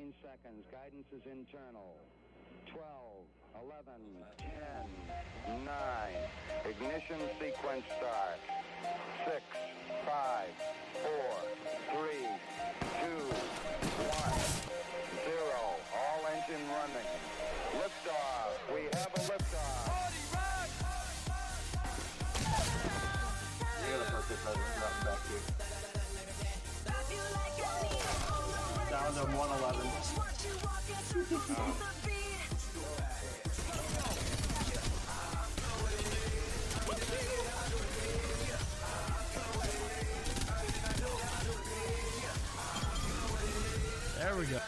15 seconds. Guidance is internal. 12, 11, 10, 9. Ignition sequence start. 6, 5, 4, 3, 2, 1, 0. All engine running. Liftoff. We have a liftoff. You're gonna put this other back here. Down to 111. There we go.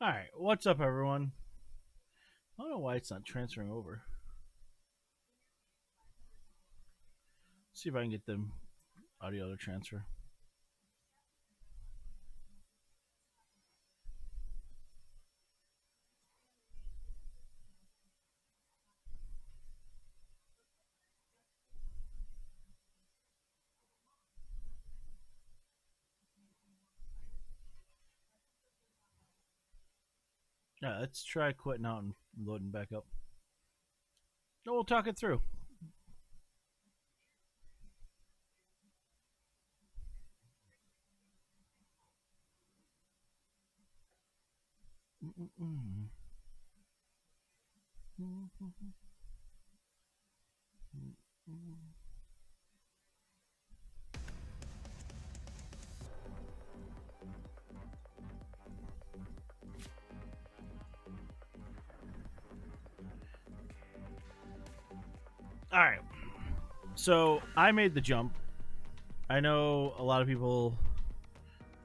All right, what's up, everyone? I don't know why it's not transferring over. See if I can get the audio to transfer. Yeah, let's try quitting out and loading back up. No, we'll talk it through. All right. So I made the jump. I know a lot of people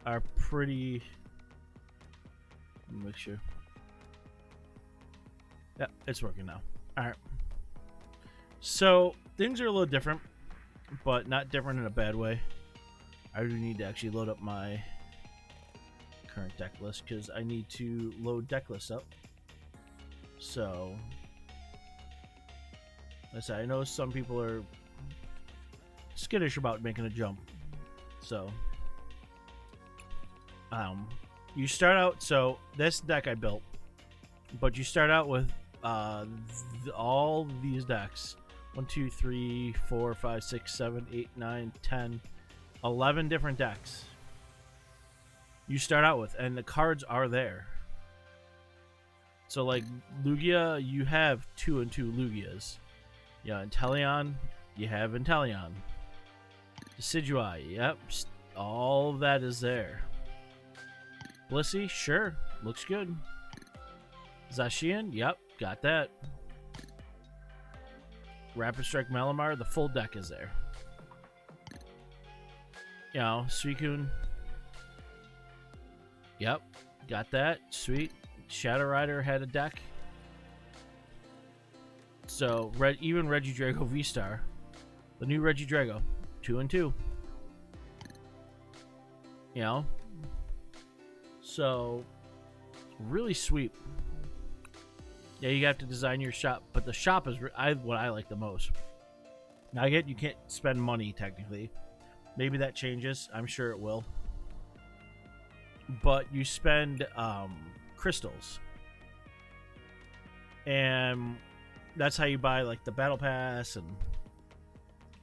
are pretty. Let me make sure. Yeah, it's working now. All right. So things are a little different, but not different in a bad way. I do need to actually load up my current deck list because I need to load deck list up. So, like I said, I know some people are skittish about making a jump. So, you start out. So this deck I built, but you start out with all these decks. 1, 2, 3, 4, 5, 6, 7, 8, 9, 10, 11 different decks you start out with, and the cards are there. So like Lugia, you have 2 and 2 Lugias. Yeah, Inteleon, you have Inteleon. Decidueye, yep, all of that is there. Blissey, sure, looks good. Zacian, yep, got that. Rapid Strike Malamar, the full deck is there. You know, Suicune, yep, got that, sweet. Shadow Rider had a deck. So, even Regidrago V-Star, the new Regidrago, 2 and 2. You know? So, really sweet. Yeah, you have to design your shop, but the shop is what I like the most. Now, I get you can't spend money, technically. Maybe that changes. I'm sure it will. But you spend crystals. And that's how you buy, like, the Battle Pass and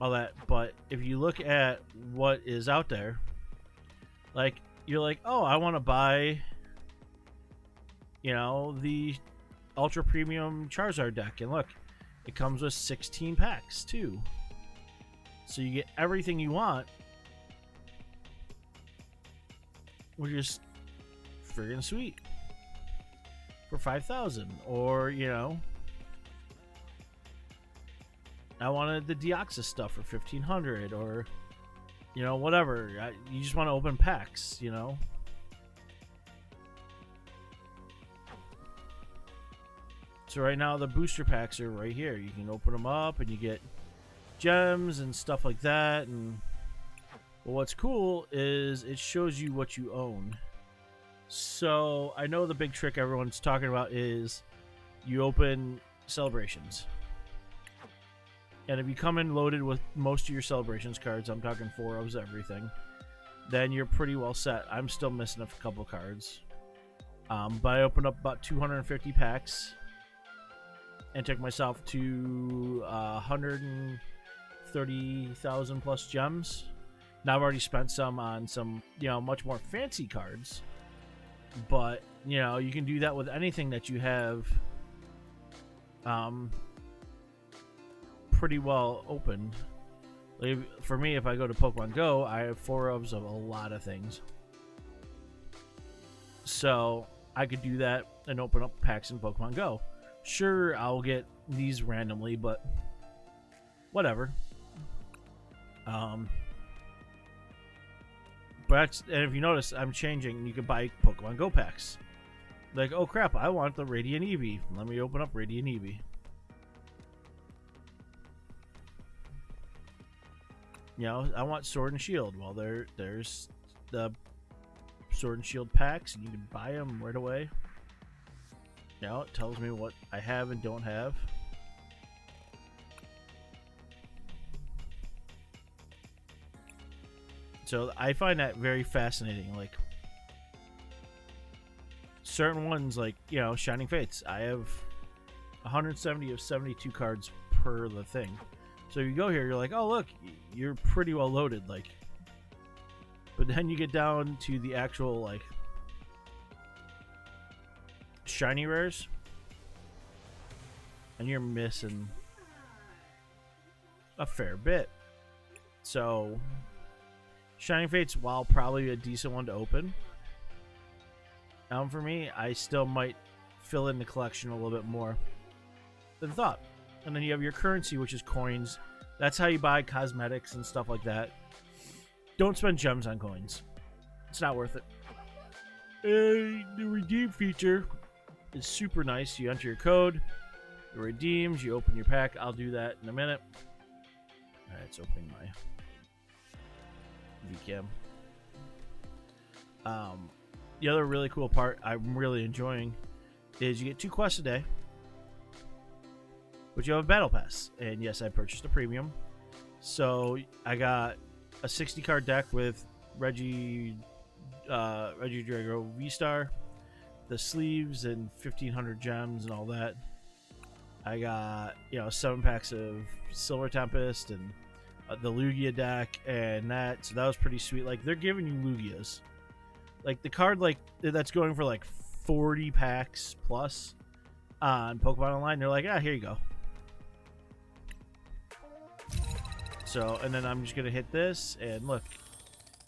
all that. But if you look at what is out there, like, you're like, oh, I want to buy, you know, the Ultra Premium Charizard deck, and look, it comes with 16 packs too, so you get everything you want, which is friggin' sweet for 5,000. Or, you know, I wanted the Deoxys stuff for 1,500, or, you know, whatever. You just want to open packs, you know. So right now the booster packs are right here. You can open them up and you get gems and stuff like that. And well, what's cool is it shows you what you own. So I know the big trick everyone's talking about is you open celebrations. And if you come in loaded with most of your celebrations cards, I'm talking 4-ofs, everything, then you're pretty well set. I'm still missing a couple cards. But I opened up about 250 packs and took myself to 130,000 plus gems. Now I've already spent some on some, much more fancy cards. But, you can do that with anything that you have pretty well opened. Like, for me, if I go to Pokemon Go, I have 4-ofs of a lot of things. So I could do that and open up packs in Pokemon Go. Sure, I'll get these randomly, but whatever. But and if you notice, I'm changing. You can buy Pokemon Go packs. Like, oh crap, I want the Radiant Eevee. Let me open up Radiant Eevee. I want Sword and Shield. Well, there's the Sword and Shield packs, and you can buy them right away. It tells me what I have and don't have. So I find that very fascinating. Like, certain ones, like, Shining Fates, I have 170 of 72 cards per the thing. So you go here, you're like, oh look, you're pretty well loaded, like. But then you get down to the actual, like, shiny rares, and you're missing a fair bit. So Shining Fates, while probably a decent one to open, for me, I still might fill in the collection a little bit more than thought. And then you have your currency, which is coins. That's how you buy cosmetics and stuff like that. Don't spend gems on coins. It's not worth it. The redeem feature is super nice. You enter your code, it redeems, you open your pack. I'll do that in a minute. Alright, it's opening my VCam. The other really cool part I'm really enjoying is you get 2 quests a day, but you have a battle pass. And yes, I purchased a premium. So I got a 60 card deck with Regidrago V-Star, the sleeves, and 1,500 gems and all that. I got 7 packs of Silver Tempest and the Lugia deck and that. So that was pretty sweet. Like, they're giving you Lugias. Like, the card that's going for like 40 packs plus on Pokemon Online. They're like, here you go. So, and then I'm just gonna hit this, and look,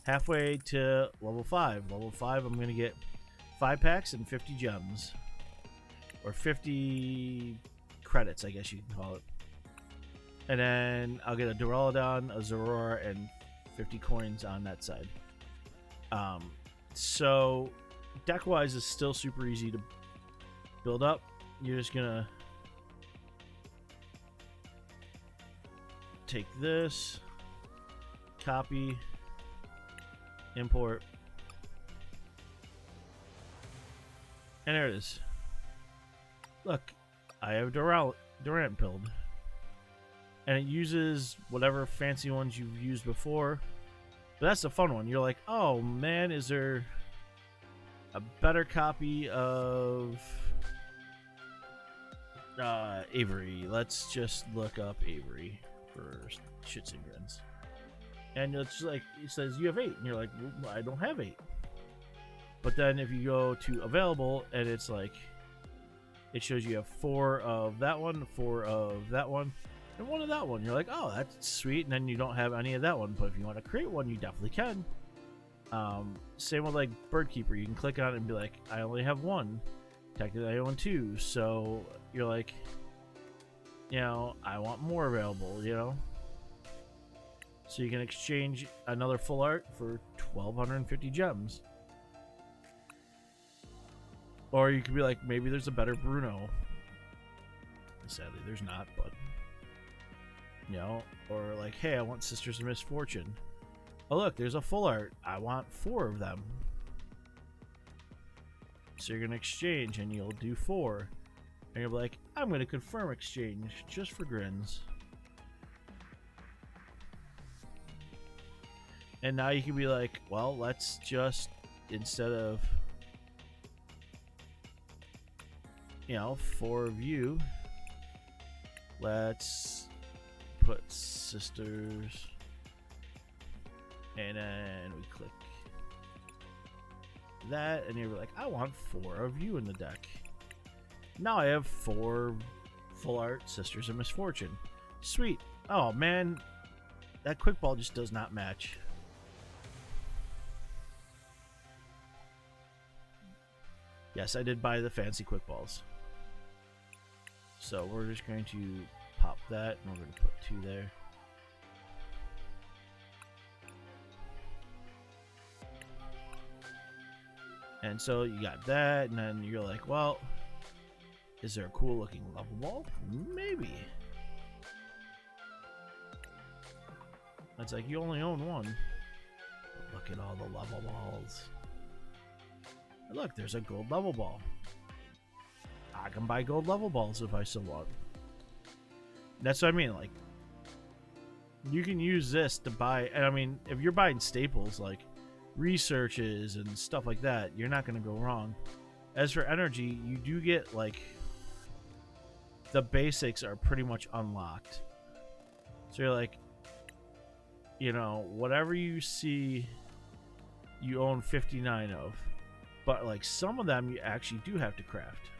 halfway to level 5. Level 5, I'm gonna get 5 packs and 50 gems, or 50 credits, I guess you can call it. And then I'll get a Duraludon, a Zorora, and 50 coins on that side. So deck-wise is still super easy to build up. You're just gonna take this, copy, import, and there it is. Look, I have Durant build, and it uses whatever fancy ones you've used before. But that's the fun one. You're like, oh man, is there a better copy of Avery? Let's just look up Avery for shits and grins. And it's like, it says you have 8, and you're like, well, I don't have 8. But then if you go to available, and it's like, it shows you have 4 of that one, 4 of that one, and 1 of that one. You're like, oh, that's sweet. And then you don't have any of that one. But if you want to create one, you definitely can. Same with like Birdkeeper. You can click on it and be like, I only have 1. Technically I own 2. So you're like, I want more available, So you can exchange another full art for 1,250 gems. Or you could be like, maybe there's a better Bruno. Sadly, there's not, but or like, hey, I want Sisters of Misfortune. Oh look, there's a full art. I want 4 of them. So you're gonna exchange, and you'll do 4. And you're like, I'm going to confirm exchange just for grins. And now you can be like, well, let's just, instead of, 4 of you, let's put sisters. And then we click that, and you're like, I want 4 of you in the deck. Now I have 4 full art Sisters of Misfortune. Sweet. Oh man, that quick ball just does not match. Yes, I did buy the fancy quick balls. So we're just going to pop that, and we're going to put 2 there. And so you got that, and then you're like, well, is there a cool looking level ball? Maybe. It's like, you only own 1. But look at all the level balls. And look, there's a gold level ball. I can buy gold level balls if I so want. That's what I mean, like, you can use this to buy, and I mean, if you're buying staples, like, researches and stuff like that, you're not going to go wrong. As for energy, you do get, like, the basics are pretty much unlocked. So you're like, whatever you see, you own 59 of. But, like, some of them you actually do have to craft.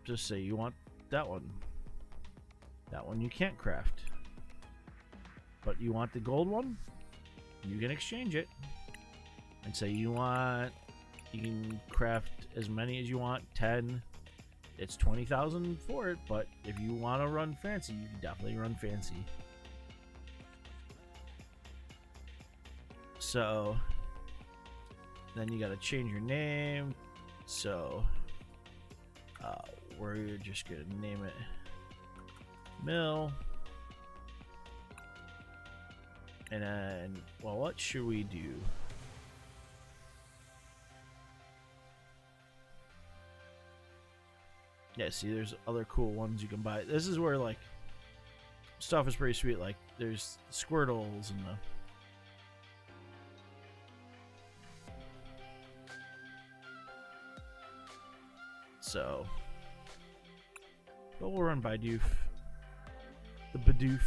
Just say you want that one. That one you can't craft. But you want the gold one? You can exchange it. And say you can craft as many as you want, 10. It's 20,000 for it, but if you want to run fancy, you can definitely run fancy. So then you got to change your name. So we're just gonna name it Mill. And then, well, what should we do? Yeah, see, there's other cool ones you can buy. This is where, like, stuff is pretty sweet. Like, there's Squirtles and the... So... But we'll run Bidoof. The Bidoof.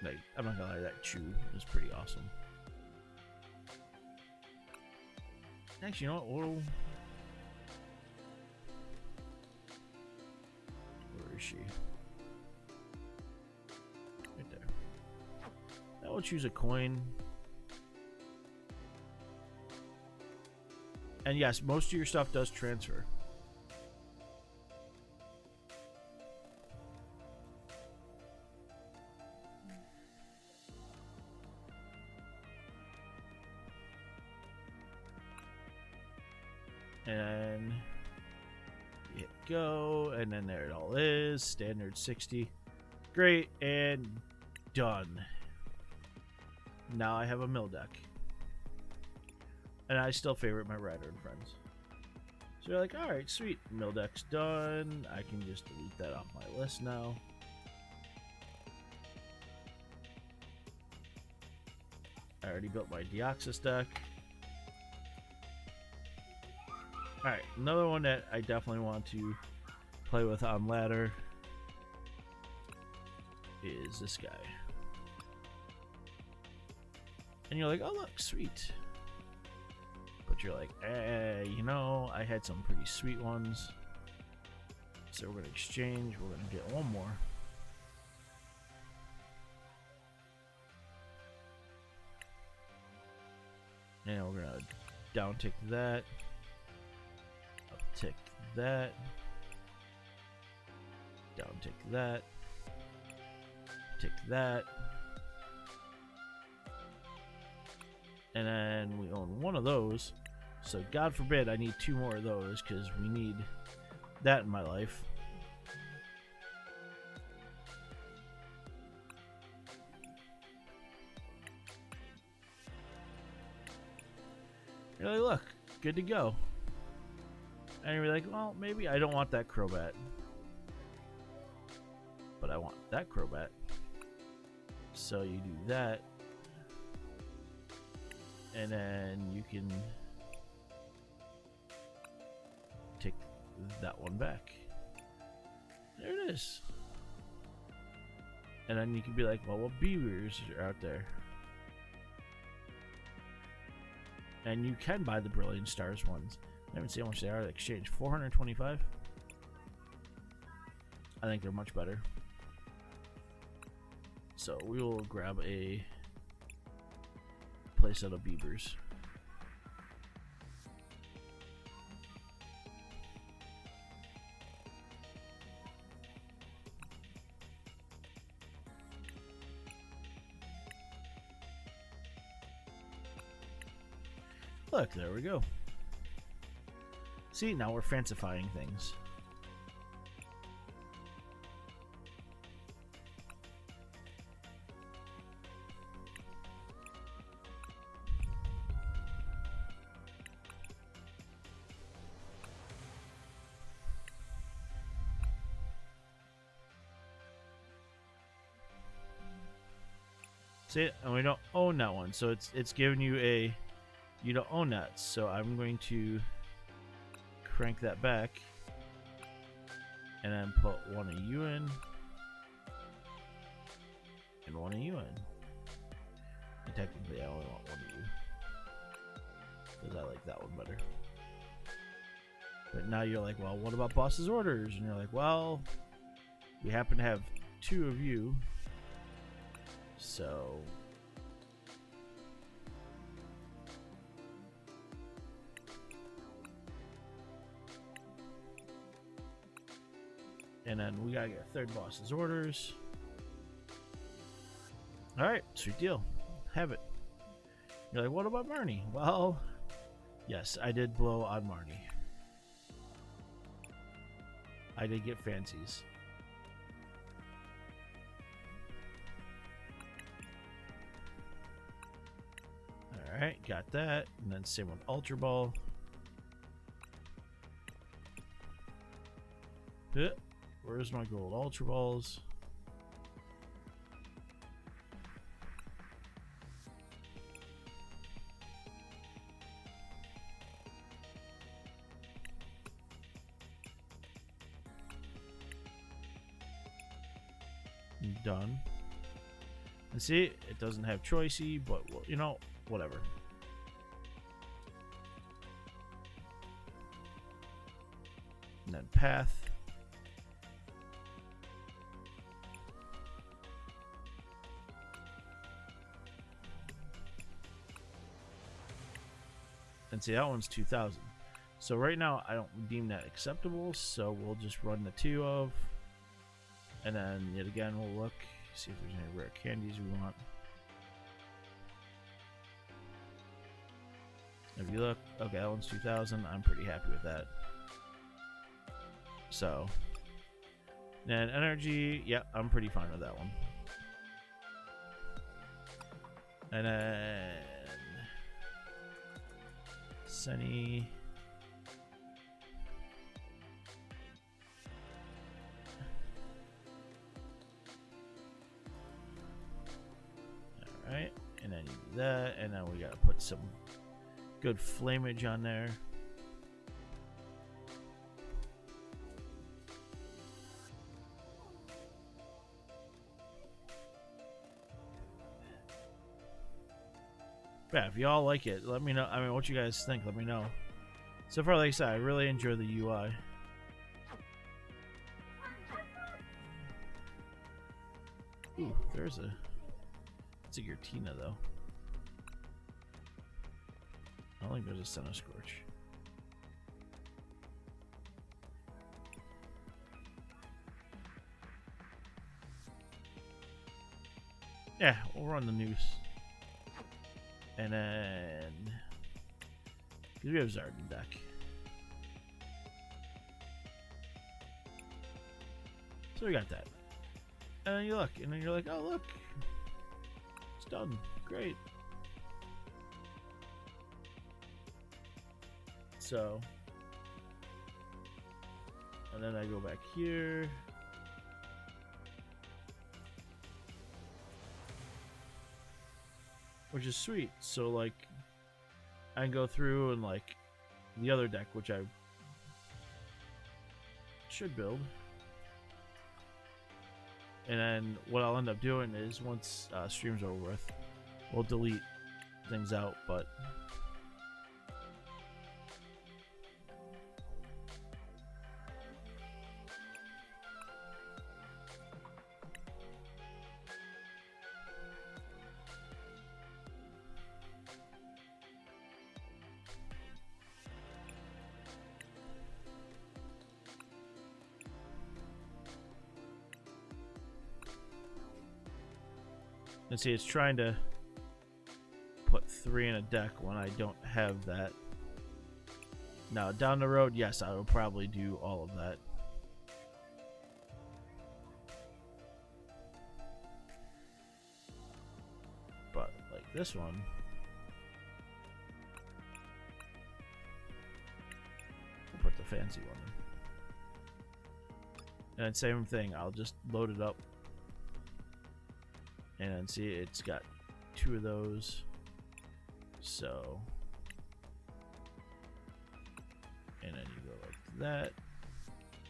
Like, I'm not gonna lie, that Chew is pretty awesome. Actually, you know what? Where is she? Right there. Now we'll choose a coin. And yes, most of your stuff does transfer. And hit go, and then there it all is. Standard 60. Great, and done. Now I have a mill deck. And I still favorite my Rider and Friends. So you're like, alright, sweet. Mill deck's done. I can just delete that off my list now. I already built my Deoxys deck. Alright, another one that I definitely want to play with on ladder is this guy. And you're like, oh look, sweet. But you're like, I had some pretty sweet ones. So we're going to exchange. We're going to get one more. And we're going to down tick that. Up tick that. Down tick that. Tick that. And then we own one of those. So God forbid I need 2 more of those, because we need that in my life. You're like, look, good to go. And you're like, well, maybe I don't want that Crobat, but I want that Crobat. So you do that, and then you can take that one back. There it is. And then you can be like, well, what beavers are out there? And you can buy the Brilliant Stars ones. I haven't seen how much they are at exchange. 425. I think they're much better. So we will grab a playset of beavers. Look, there we go. See, now we're fancifying things. See, and we don't own that one, so it's giving you a you don't own that. So I'm going to crank that back and then put one of you in and one of you in. And technically I only want one of you because I like that one better. But now you're like, well, what about boss's orders? And you're like, well, we happen to have two of you, so and then we gotta get a third boss's orders. Alright, sweet deal. Have it. You're like, what about Marnie? Well, yes, I did blow on Marnie. I did get fancies. Alright, got that. And then same with Ultra Ball. Where's my gold Ultra Balls? Done. And see, it doesn't have choicey, but you know, whatever. And then path. And see, that one's 2,000. So right now, I don't deem that acceptable. So we'll just run the 2 of. And then yet again, we'll look, see if there's any rare candies we want. If you look, okay, that one's 2,000. I'm pretty happy with that. So, then energy, yeah, I'm pretty fine with that one. And then Sunny. Alright, and then you do that, and then we gotta put some good flamage on there. Yeah, if y'all like it, let me know. I mean, what you guys think, let me know. So far, like I said, I really enjoy the UI. Ooh, there's a... It's a Giratina, though. I don't think there's a Centiskorch. Yeah, we'll run the news. And then... we have Zarden deck. So we got that. And then you look, and then you're like, oh look. It's done. Great. So, and then I go back here. Which is sweet. So like I can go through and like the other deck, which I should build. And then what I'll end up doing is once stream's over with, we'll delete things out, but and see, it's trying to put 3 in a deck when I don't have that. Now, down the road, yes, I will probably do all of that. But, like this one, we'll put the fancy one in. And same thing, I'll just load it up. And then see, it's got 2 of those. So, and then you go like that.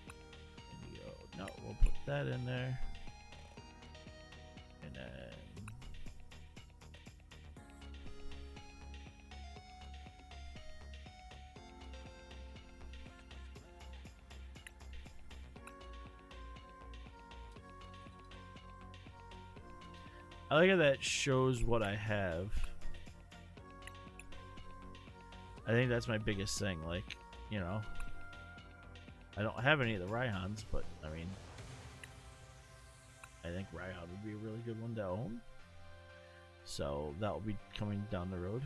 And you go, no, we'll put that in there. And then I like how that shows what I have. I think that's my biggest thing. Like, you know, I don't have any of the Raihans, but I mean, I think Raihan would be a really good one to own. So that will be coming down the road.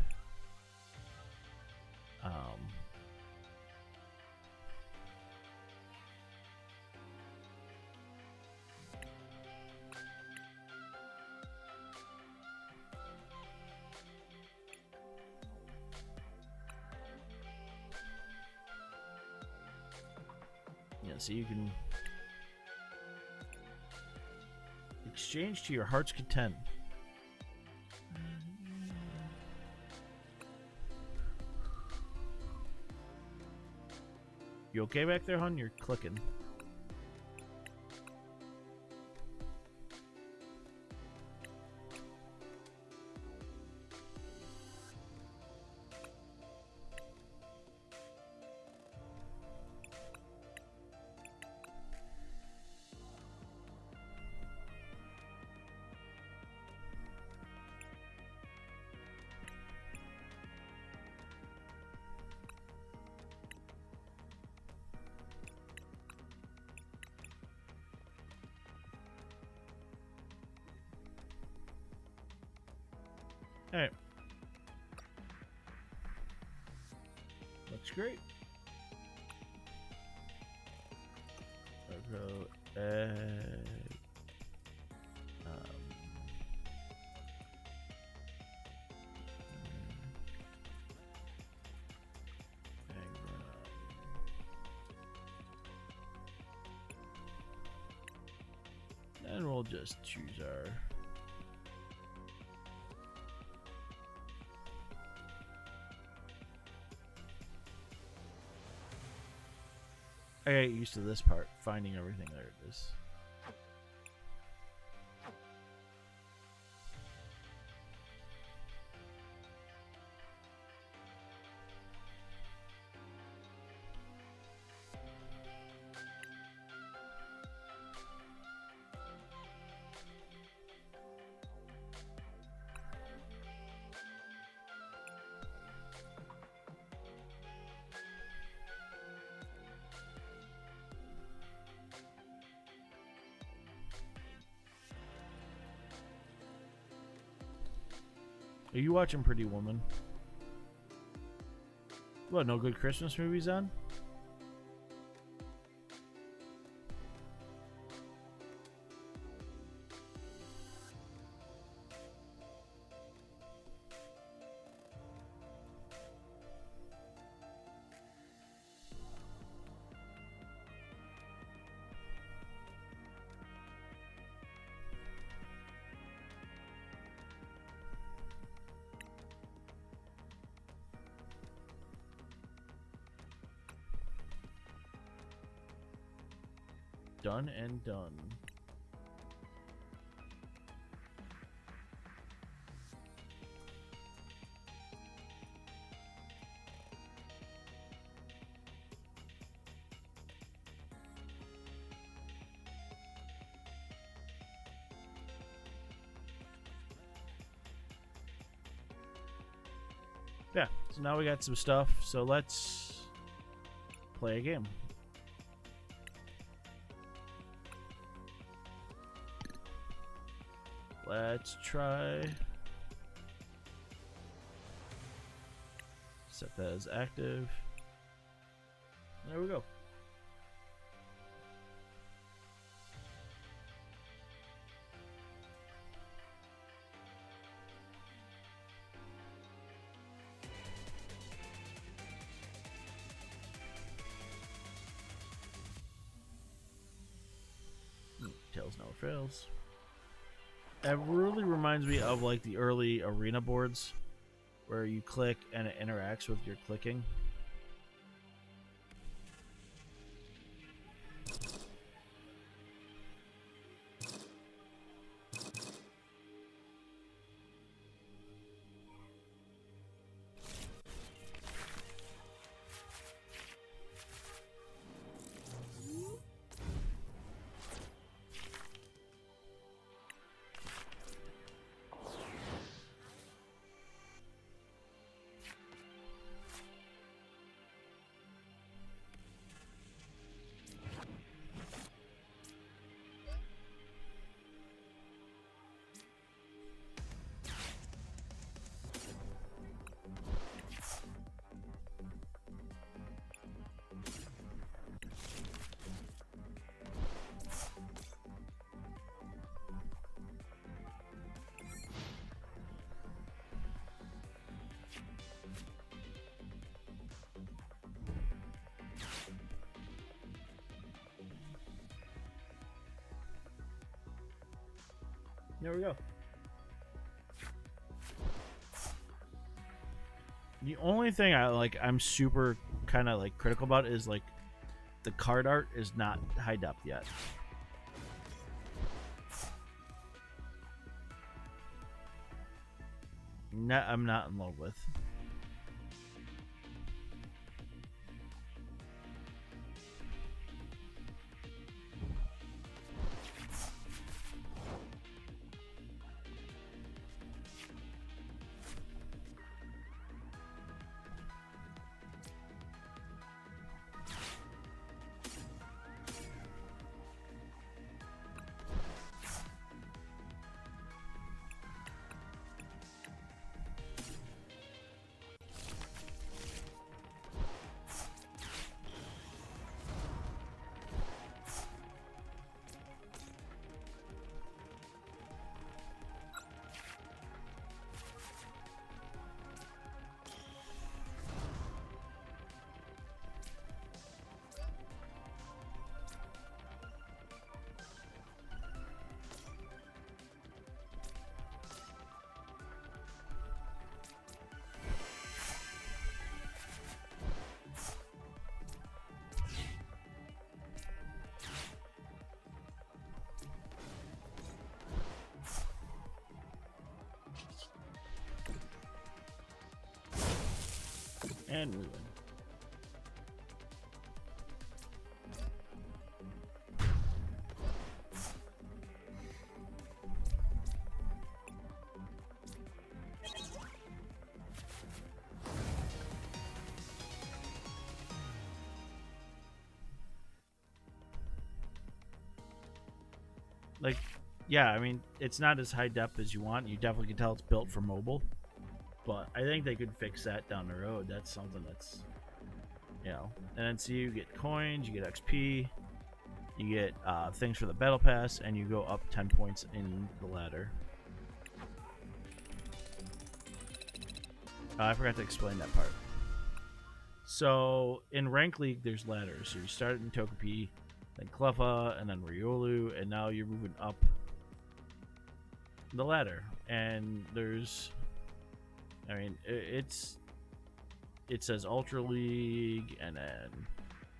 Yeah, so you can exchange to your heart's content. You okay back there, hon? You're clicking. Alright. Looks great. I'll go egg. And we'll just choose our I got used to this part, finding everything. There it is. Are you watching Pretty Woman? What, no good Christmas movies on? done and done. Yeah, so now we got some stuff, so let's play a game. Let's try. Set that as active. There we go. Tails never fails. It really reminds me of like the early arena boards where you click and it interacts with your clicking. There we go. The only thing I'm super kind of like critical about is like the card art is not high depth yet. I'm not in love with. And moving. Like, yeah, I mean, it's not as high depth as you want. You definitely can tell it's built for mobile. But I think they could fix that down the road. That's something that's, you know. And then so you get coins, you get XP, you get things for the battle pass, and you go up 10 points in the ladder. I forgot to explain that part. So in Rank League, there's ladders. So you start in Togepi, then Cleffa, and then Riolu, and now you're moving up the ladder. And there's, I mean, it says Ultra League, and then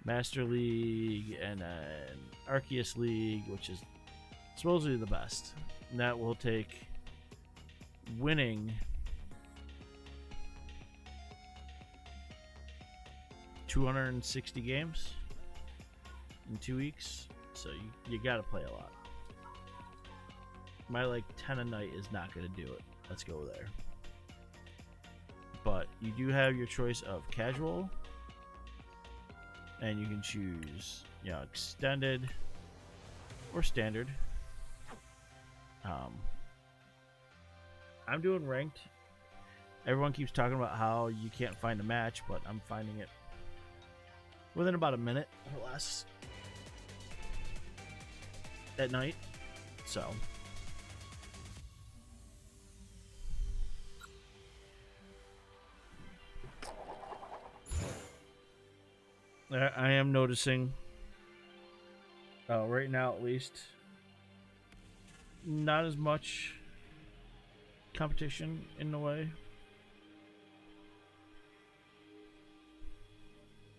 Master League, and then Arceus League, which is supposedly the best. And that will take winning 260 games in 2 weeks, so you gotta play a lot. My like 10 a night is not gonna do it. Let's go there. But you do have your choice of casual, and you can choose, you know, extended or standard. I'm doing ranked. Everyone keeps talking about how you can't find a match, but I'm finding it within about a minute or less at night. So I am noticing right now, at least, not as much competition in a way.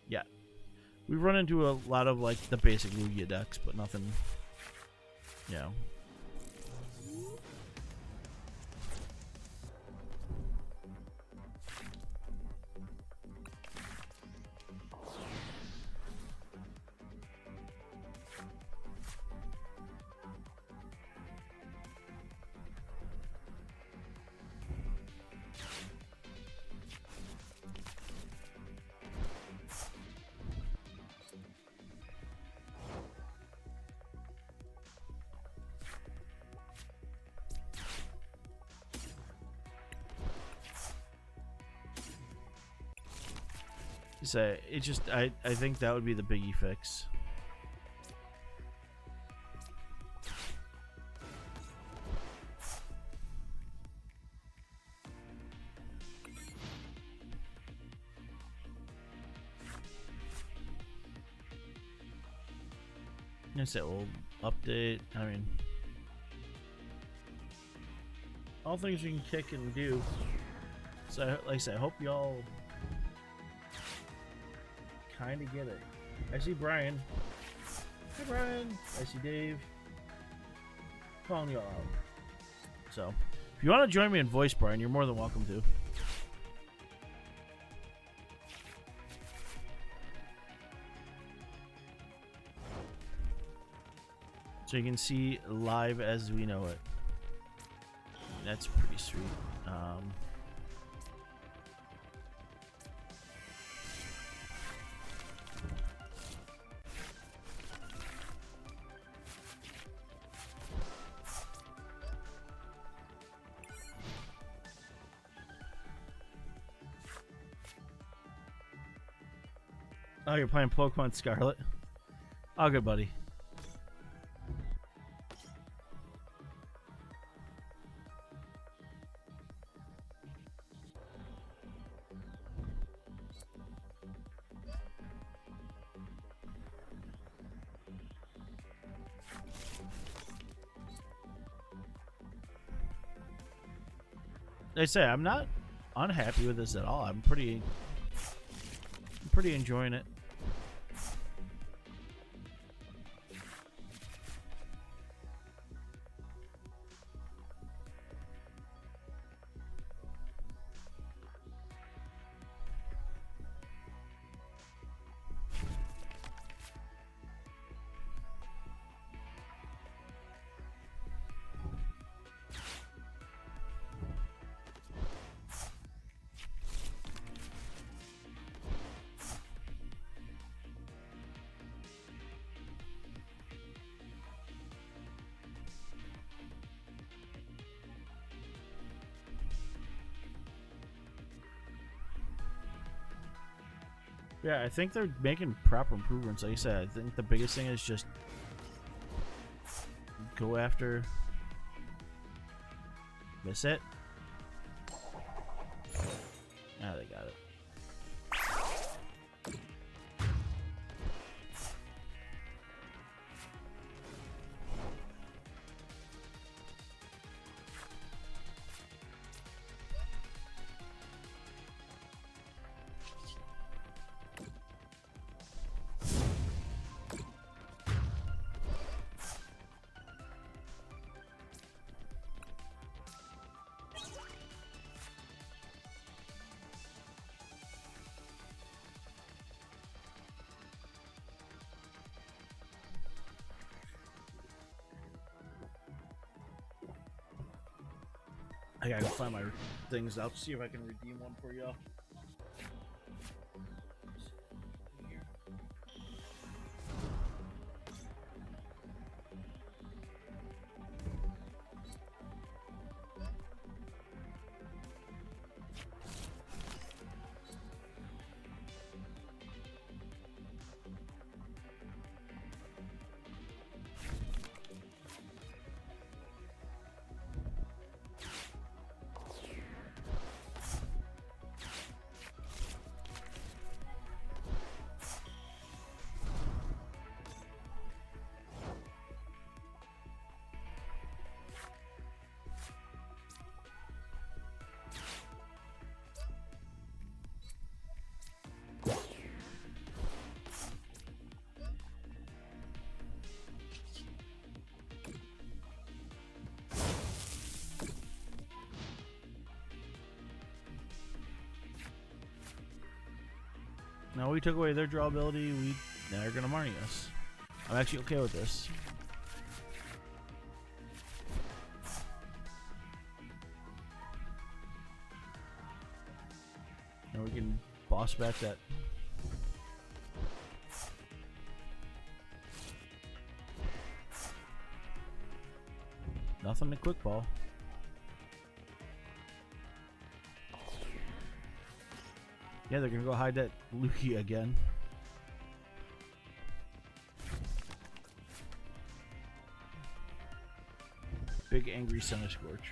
Yeah, we've run into a lot of like the basic Lugia decks, but nothing, you know. Say it just I think that would be the biggie fix. I say we'll update. I mean, all things you can kick and do. So like I said, I hope y'all kind of get it. I see Brian. Hi Brian. I see Dave. Calling y'all out. So, if you want to join me in voice, Brian, you're more than welcome to. So you can see live as we know it. That's pretty sweet. Oh, you're playing Pokemon Scarlet? Oh, good, buddy. They say I'm not unhappy with this at all. I'm pretty enjoying it. Yeah, I think they're making proper improvements. Like I said, I think the biggest thing is just go after, miss it. Ah, they got it. I gotta go find my things out to see if I can redeem one for y'all. Now we took away their draw ability, they're gonna Marnie us. I'm actually okay with this. Now we can boss back that. Nothing to quick ball. Yeah, they're gonna go hide that Luki again. Big angry Center Scorch.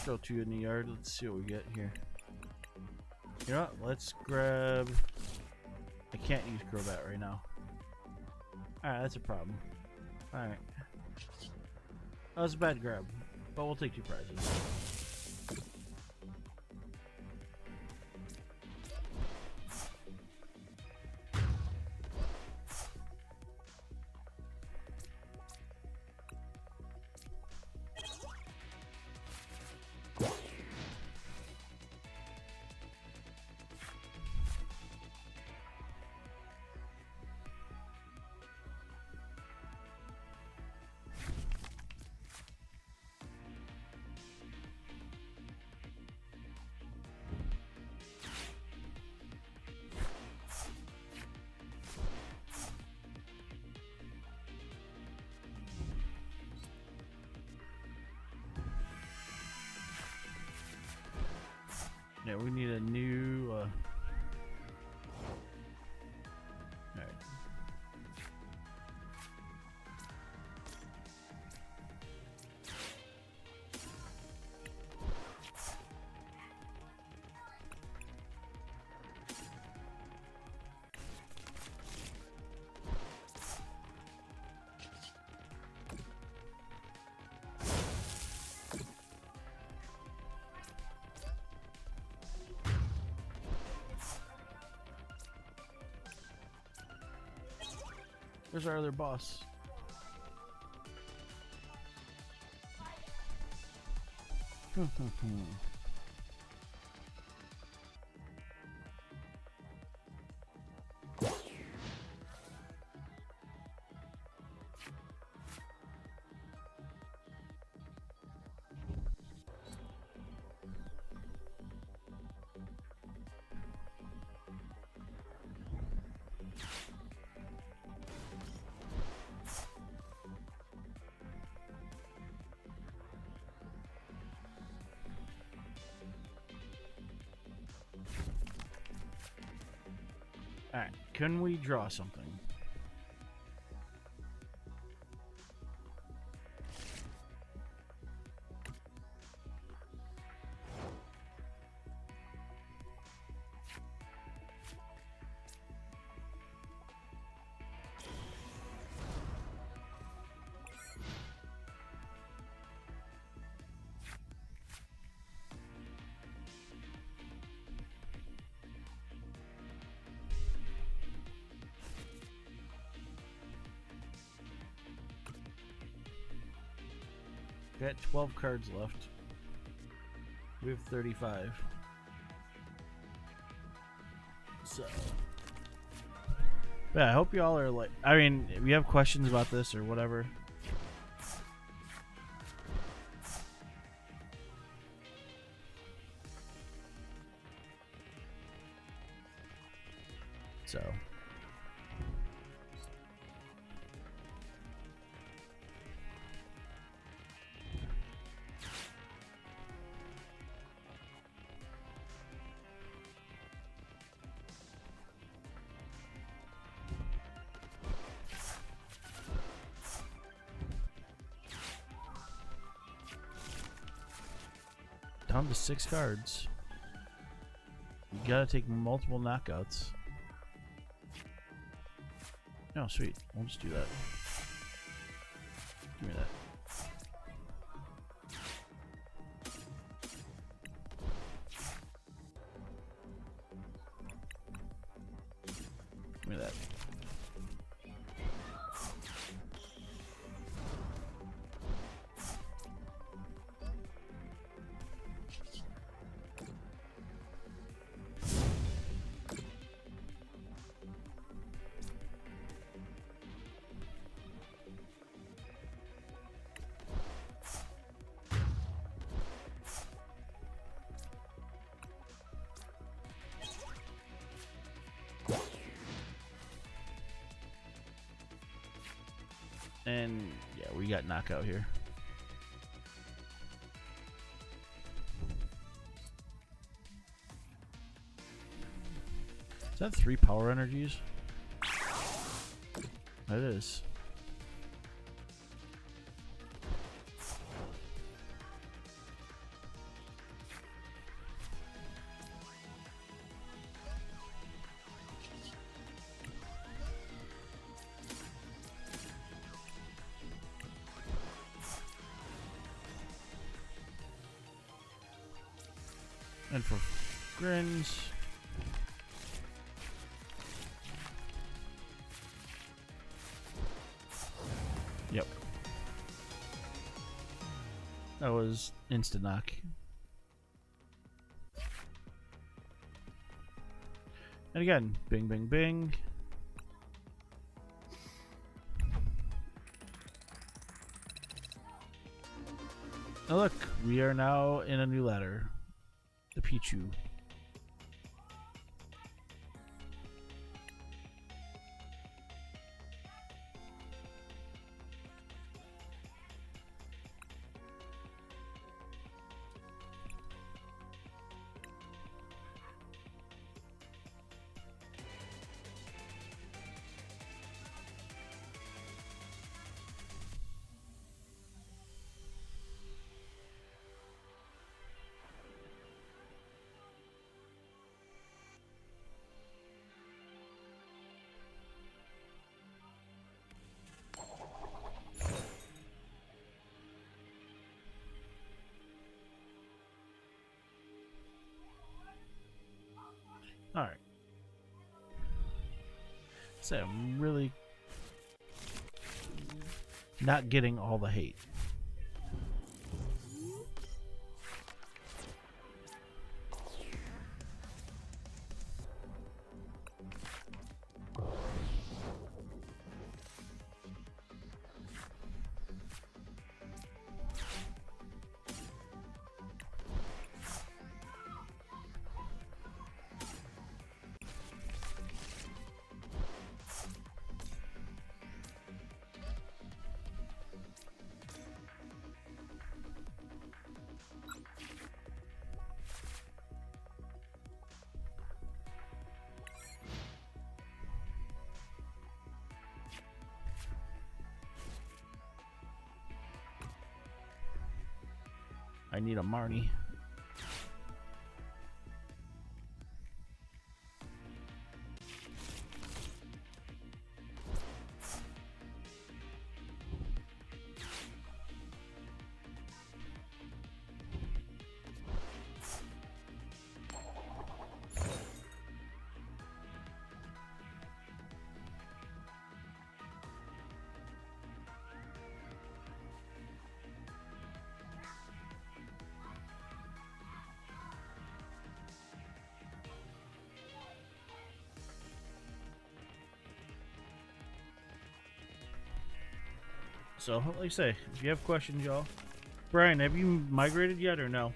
Throw two in the yard. Let's see what we get here. You know what? Let's grab. I can't use Crobat right now. Alright, that's a problem. Alright. That was a bad grab, but we'll take two prizes. Yeah, we need a new. All right. Where's our other boss? Alright, can we draw something? got 12 cards left. We have 35. So, yeah, I hope y'all are like. I mean, if you have questions about this or whatever. So. Down to 6 cards. You gotta take multiple knockouts. Oh, sweet. We'll just do that. Give me that. Give me that. And yeah, we got knockout here. Is that 3 power energies? That is. And for grins. Yep. That was instant knock. And again, bing, bing, bing. Oh, look, we are now in a new ladder. The Pichu. Alright. So I'm really not getting all the hate. I need a Marnie. So, like I say, if you have questions, y'all. Brian, have you migrated yet or no?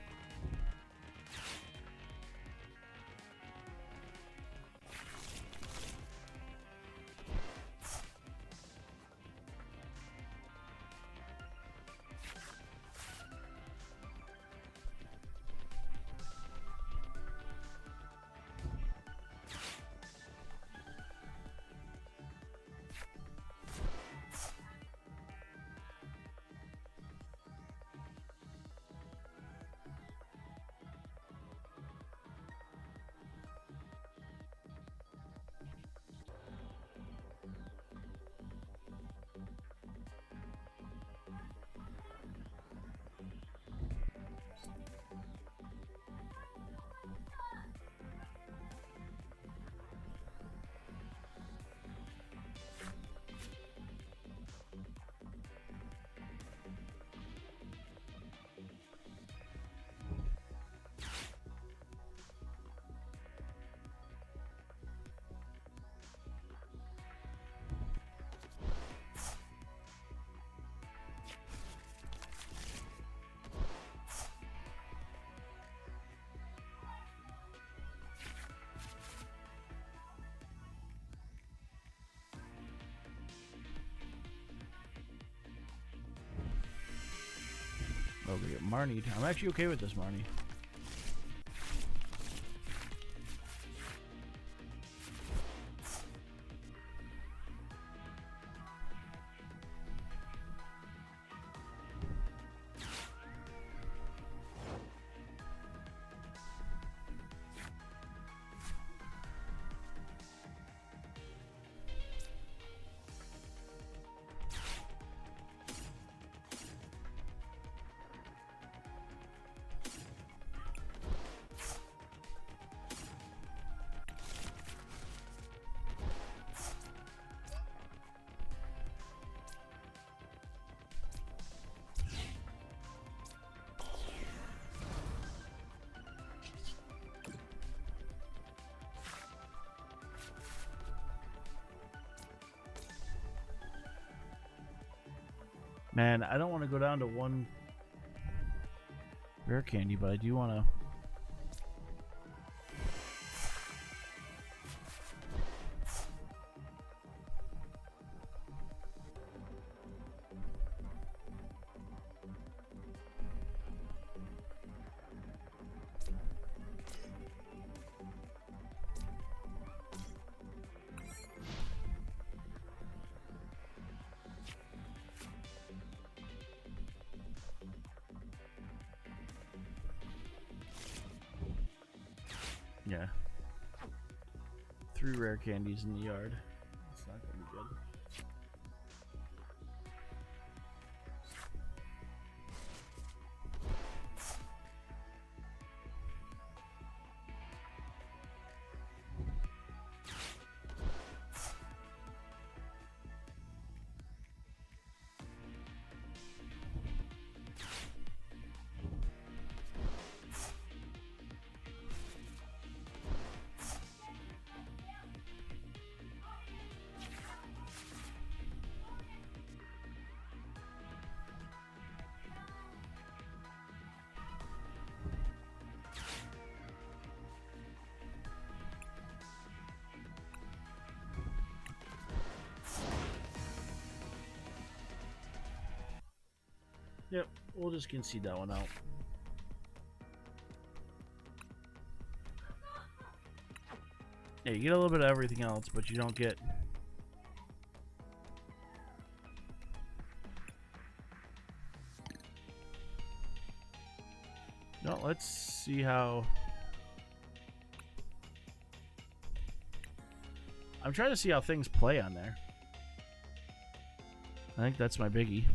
Oh, we get Marnied. I'm actually okay with this Marnie. Man, I don't want to go down to one rare candy, but I do want to. Yeah. 3 rare candies in the yard. It's not gonna be good. Yep, we'll just concede that one out. Yeah, you get a little bit of everything else, but you don't get... No, let's see how... I'm trying to see how things play on there. I think that's my biggie.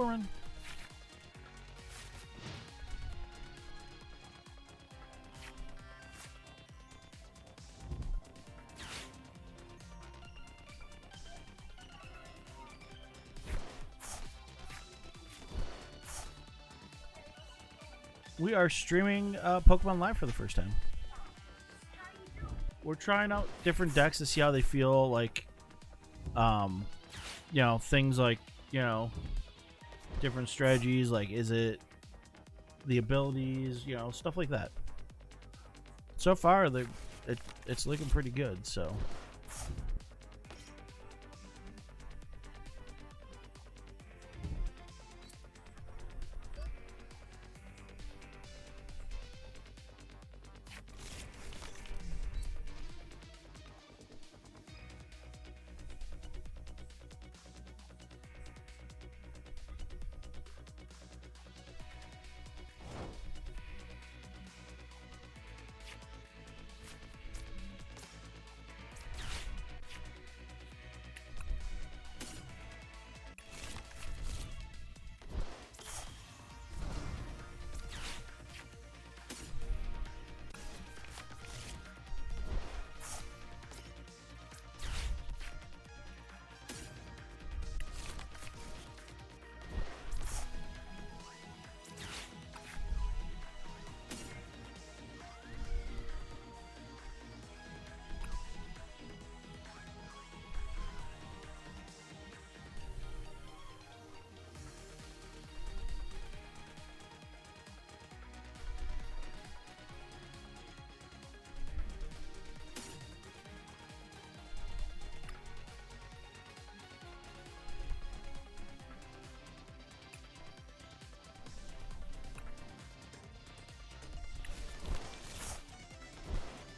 Warren. We are streaming Pokemon Live for the first time. We're trying out different decks to see how they feel. Like, you know, things like, you know, different strategies. Like, is it the abilities? You know, stuff like that. So far, it's looking pretty good. So.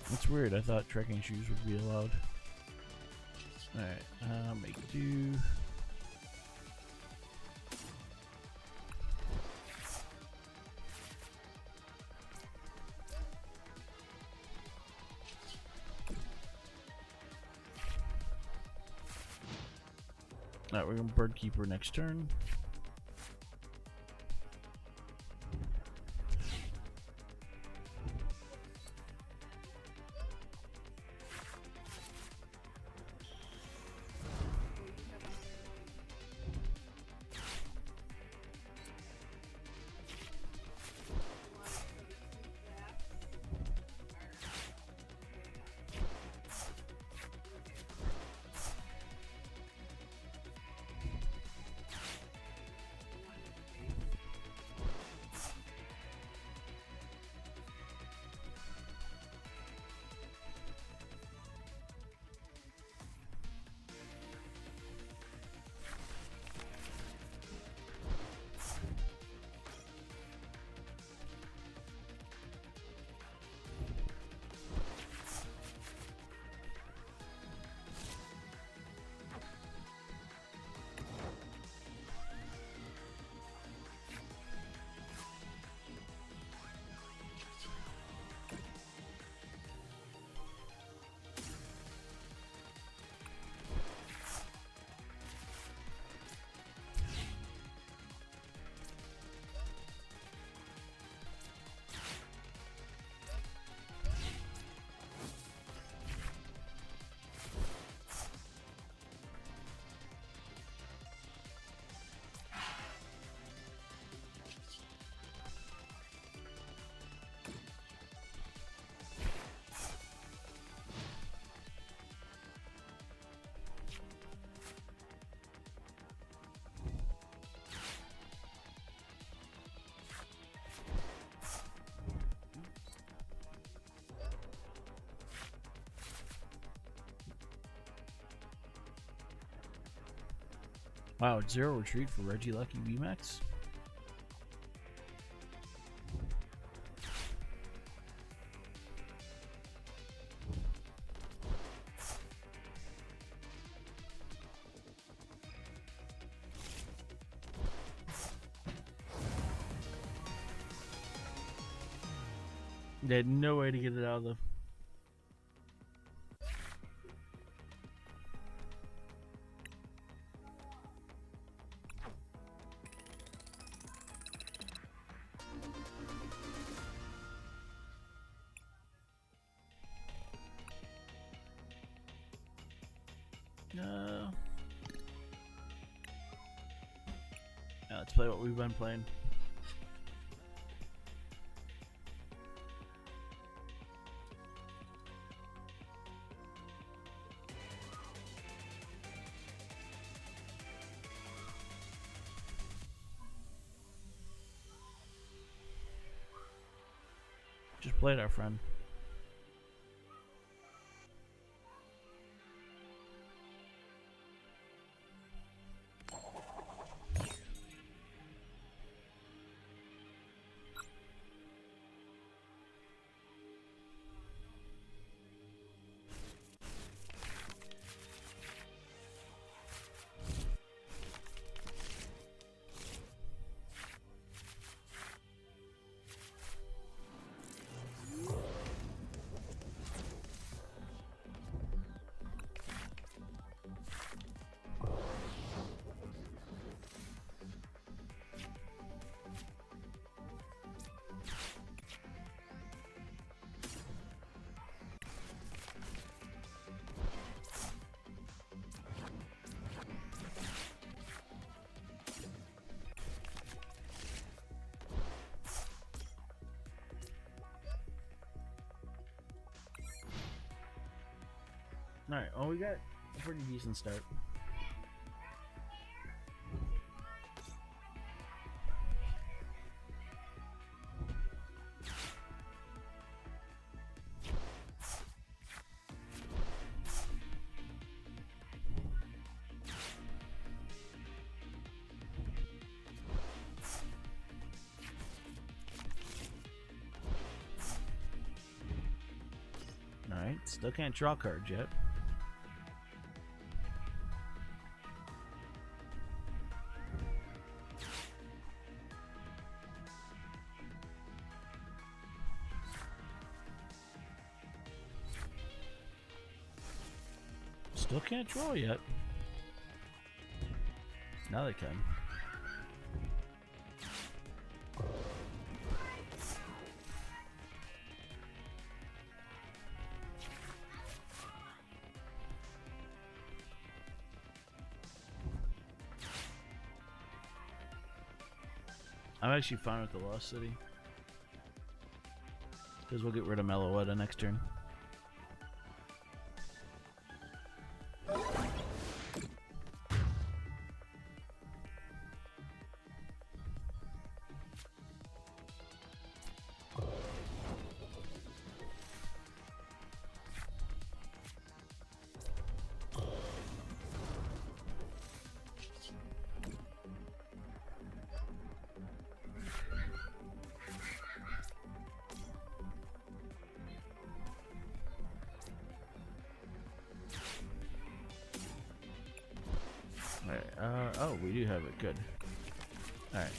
That's weird. I thought trekking shoes would be allowed. Alright, make do. Alright, we're gonna Bird Keeper next turn. Wow, it's zero retreat for Regieleki VMAX. They had no way to get it out of the... Let's play what we've been playing. Just played our friend. Alright, well, we got a pretty decent start. Alright, still can't draw cards yet. Still can't draw yet. Now they can. I'm actually fine with the Lost City. Because we'll get rid of Meloetta next turn. Oh, we do have it. Good. Alright.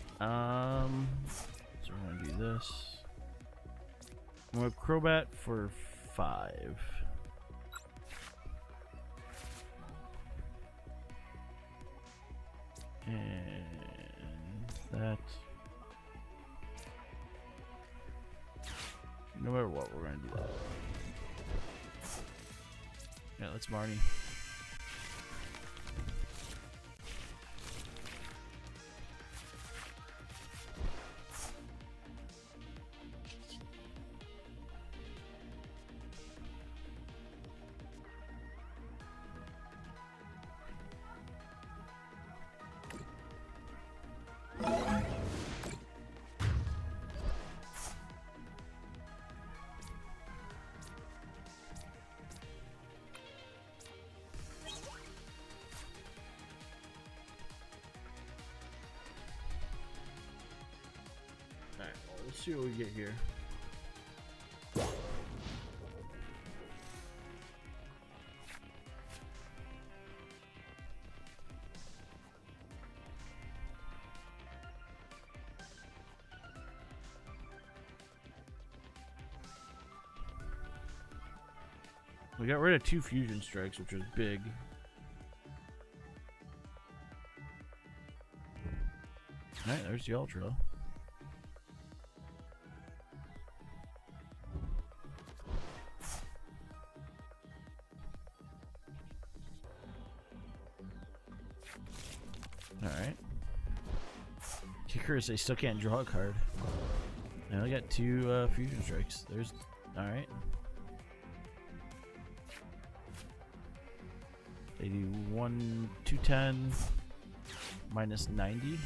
So we're gonna do this. I'm gonna Crobat for 5. And that. No matter what, we're gonna do that. Yeah, let's Marnie. Let's see what we get here. We got rid of 2 fusion strikes, which was big. Alright, there's the Ultra. Alright. Kicker is they still can't draw a card. I only got 2 fusion strikes. There's all right. 81, 210, minus 90.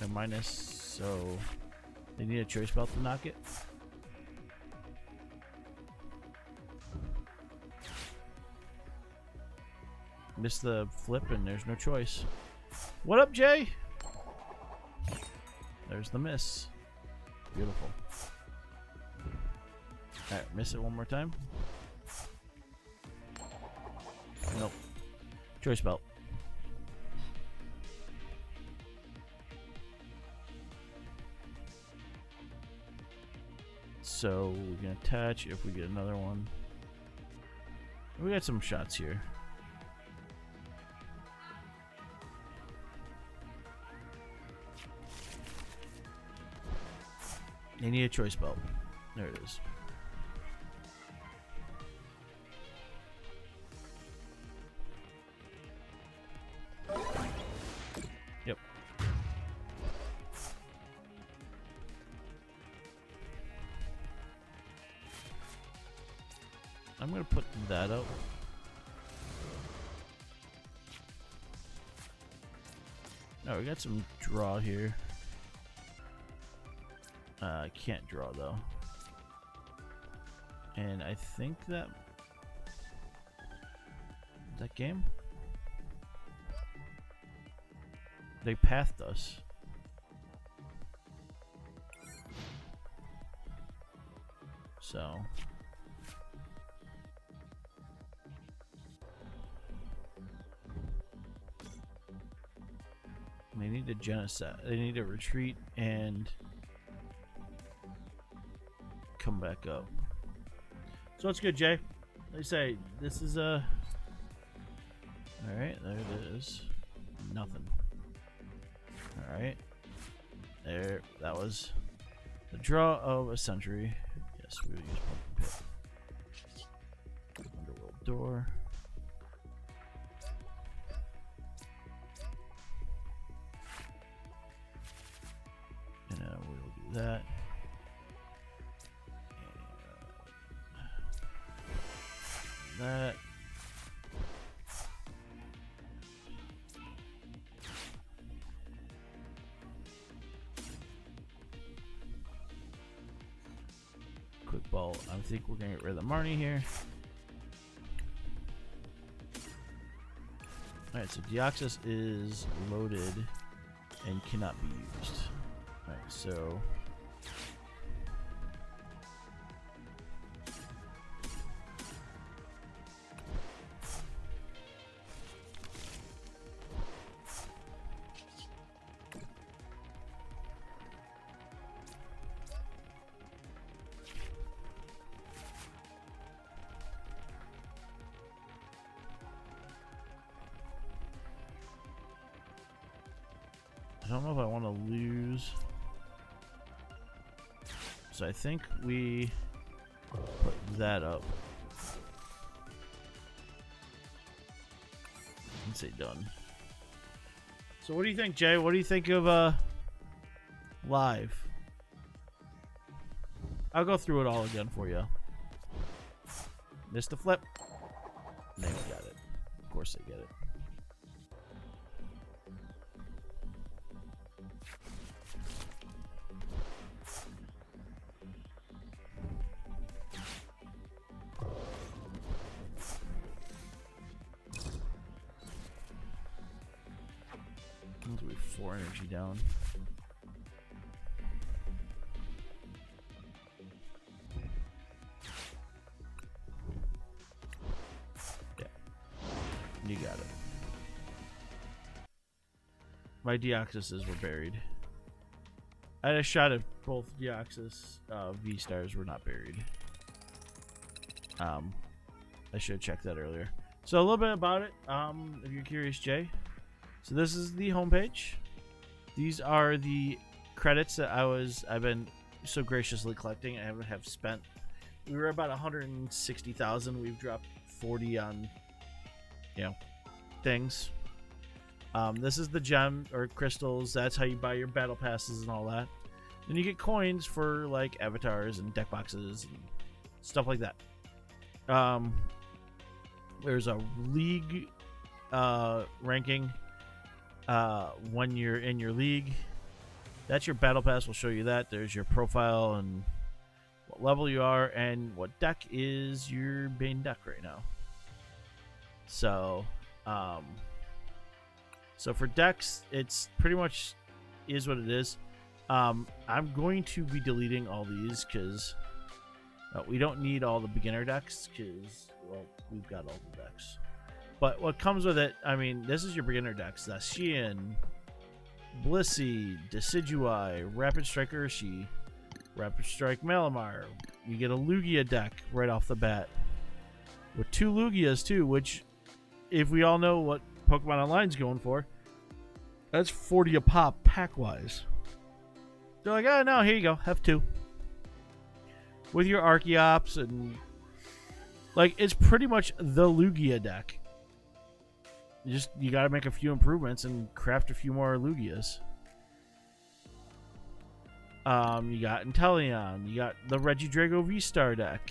And minus, so they need a choice belt to knock it. Missed the flip and there's no choice. What up, Jay? There's the miss. Beautiful. Alright, miss it one more time. Nope. Choice belt. So we can attach if we get another one. We got some shots here. They need a choice belt. There it is. Yep. I'm gonna put that up. Oh, we got some draw here. I can't draw though. And I think that game, they pathed us. So they need a genocide. They need to retreat and come back up. So it's good, Jay. They say this is a. All right, there it is. Nothing. All right, there. That was the draw of a century. Yes, we will use Pumpkin Pit. Underworld door. And we will do that. That. Quick ball. I think we're gonna get rid of the Marnie here. Alright, so Deoxys is loaded and cannot be used. Alright, so I don't know if I want to lose. So I think we put that up. And say done. So what do you think, Jay? What do you think of live? I'll go through it all again for you. Missed the flip. They got it. Of course they get it. We 4 energy down. Yeah, you got it. My Deoxyses were buried. I had a shot at both Deoxys V-Stars were not buried. I should have checked that earlier. So a little bit about it, if you're curious, Jay. So this is the homepage. These are the credits that I've been so graciously collecting. I have spent. We were about 160,000. We've dropped 40 on, things. This is the gem or crystals. That's how you buy your battle passes and all that. Then you get coins for like avatars and deck boxes and stuff like that. There's a league ranking when you're in your league. That's your battle pass. Will show you that. There's your profile and what level you are and what deck is your main deck right now. So, so for decks, it's pretty much is what it is. I'm going to be deleting all these because we don't need all the beginner decks because, well, we've got all the decks. But what comes with it, I mean, this is your beginner decks. Zacian, Blissey, Decidueye, Rapid Strike Urshi, Rapid Strike Malamar. You get a Lugia deck right off the bat. With 2 Lugias too, which, if we all know what Pokemon Online's going for, that's 40 a pop pack-wise. They're like, oh no, here you go, have 2. With your Archeops and... like, it's pretty much the Lugia deck. You gotta make a few improvements and craft a few more Lugias. You got Inteleon. You got the Regidrago V-Star deck.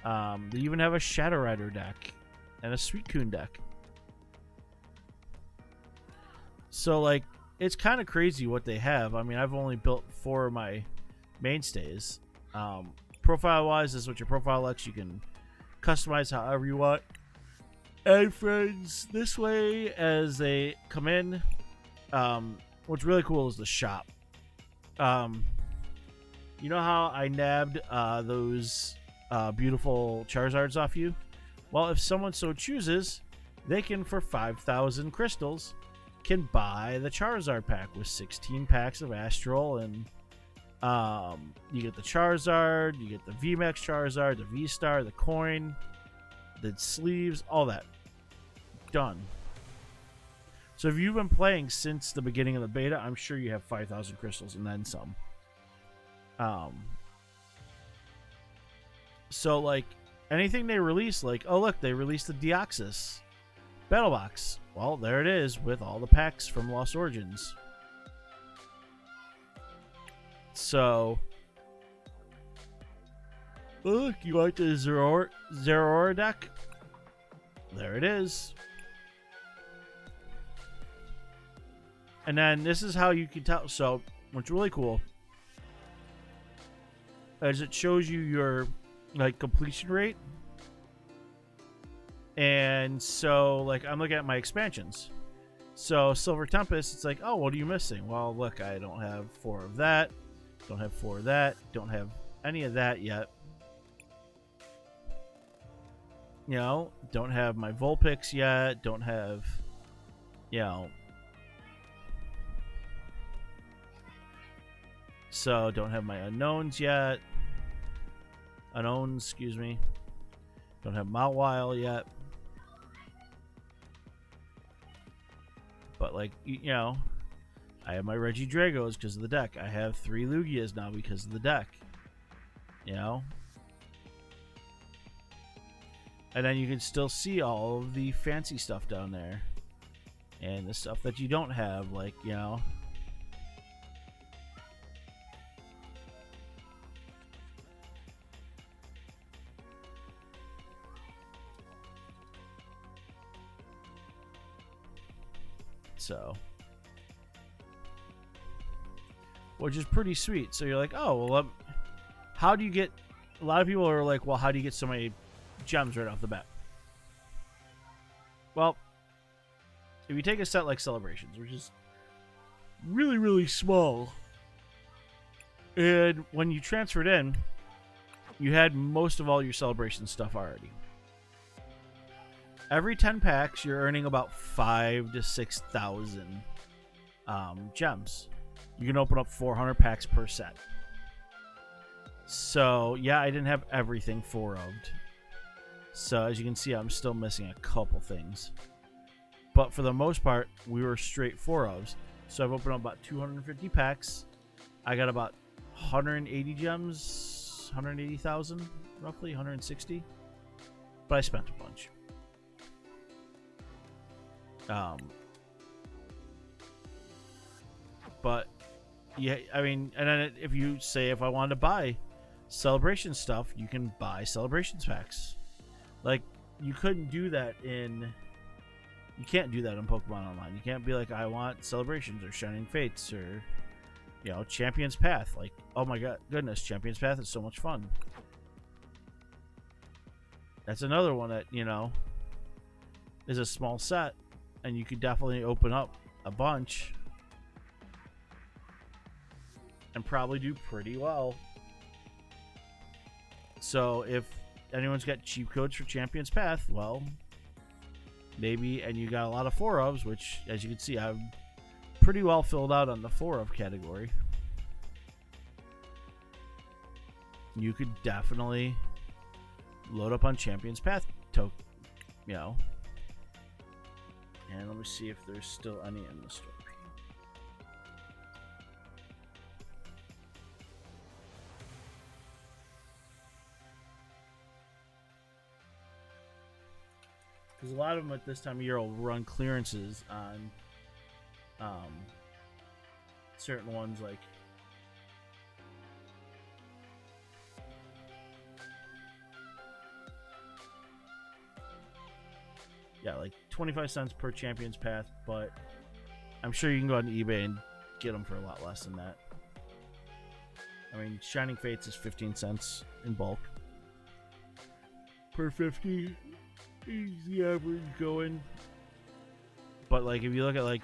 They even have a Shadow Rider deck and a Suicune deck. So, like, it's kind of crazy what they have. I mean, I've only built 4 of my mainstays. Profile-wise, this is what your profile looks. You can customize however you want. And friends, this way as they come in, what's really cool is the shop. You know how I nabbed those beautiful Charizards off you? Well, if someone so chooses, they can, for 5,000 crystals, can buy the Charizard pack with 16 packs of Astral, and you get the Charizard, you get the VMAX Charizard, the V-Star, the coin, the sleeves, all that. Done. So if you've been playing since the beginning of the beta, I'm sure you have 5,000 crystals and then some. So, like, anything they release, like, oh look, they released the Deoxys Battle Box. Well, there it is with all the packs from Lost Origins. So, look, you like the Zeraora deck? There it is. And then this is how you can tell. So, what's really cool is it shows you your, like, completion rate. And so, like, I'm looking at my expansions. So, Silver Tempest, it's like, oh, what are you missing? Well, look, I don't have 4 of that. Don't have 4 of that. Don't have any of that yet. You know, don't have my Vulpix yet. Don't have, you know. So, don't have my Unknowns yet. Unknowns, excuse me. Don't have Mawile yet. But, like, you know, I have my Regidragos because of the deck. I have 3 Lugias now because of the deck. You know? And then you can still see all of the fancy stuff down there. And the stuff that you don't have, like, you know. So, which is pretty sweet. So you're like, oh, well, how do you get, a lot of people are like, well, how do you get so many gems right off the bat? Well, if you take a set like Celebrations, which is really, really small, and when you transferred in, you had most of all your Celebration stuff already. Every 10 packs, you're earning about 5,000 to 6,000 gems. You can open up 400 packs per set. So, yeah, I didn't have everything 4-of'd. So, as you can see, I'm still missing a couple things. But for the most part, we were straight 4-ofs. So, I've opened up about 250 packs. I got about 180 gems, 180,000, roughly, 160. But I spent a bunch. But yeah, I mean, and then if you say if I wanted to buy celebration stuff, you can buy celebrations packs. Like you couldn't do that you can't do that in Pokemon Online. You can't be like, I want celebrations or Shining Fates or Champion's Path. Like, oh my goodness, Champion's Path is so much fun. That's another one that is a small set, and you could definitely open up a bunch and probably do pretty well. So if anyone's got cheap codes for Champion's Path, well, maybe, and you got a lot of 4-ofs, which, as you can see, I'm pretty well filled out on the 4-of category. You could definitely load up on Champion's Path, and let me see if there's still any in the store. Because a lot of them at this time of year will run clearances on certain ones, like like 25 cents per Champion's Path, but I'm sure you can go on eBay and get them for a lot less than that. I mean, Shining Fates is 15 cents in bulk per 50. Easy average going. But like if you look at, like,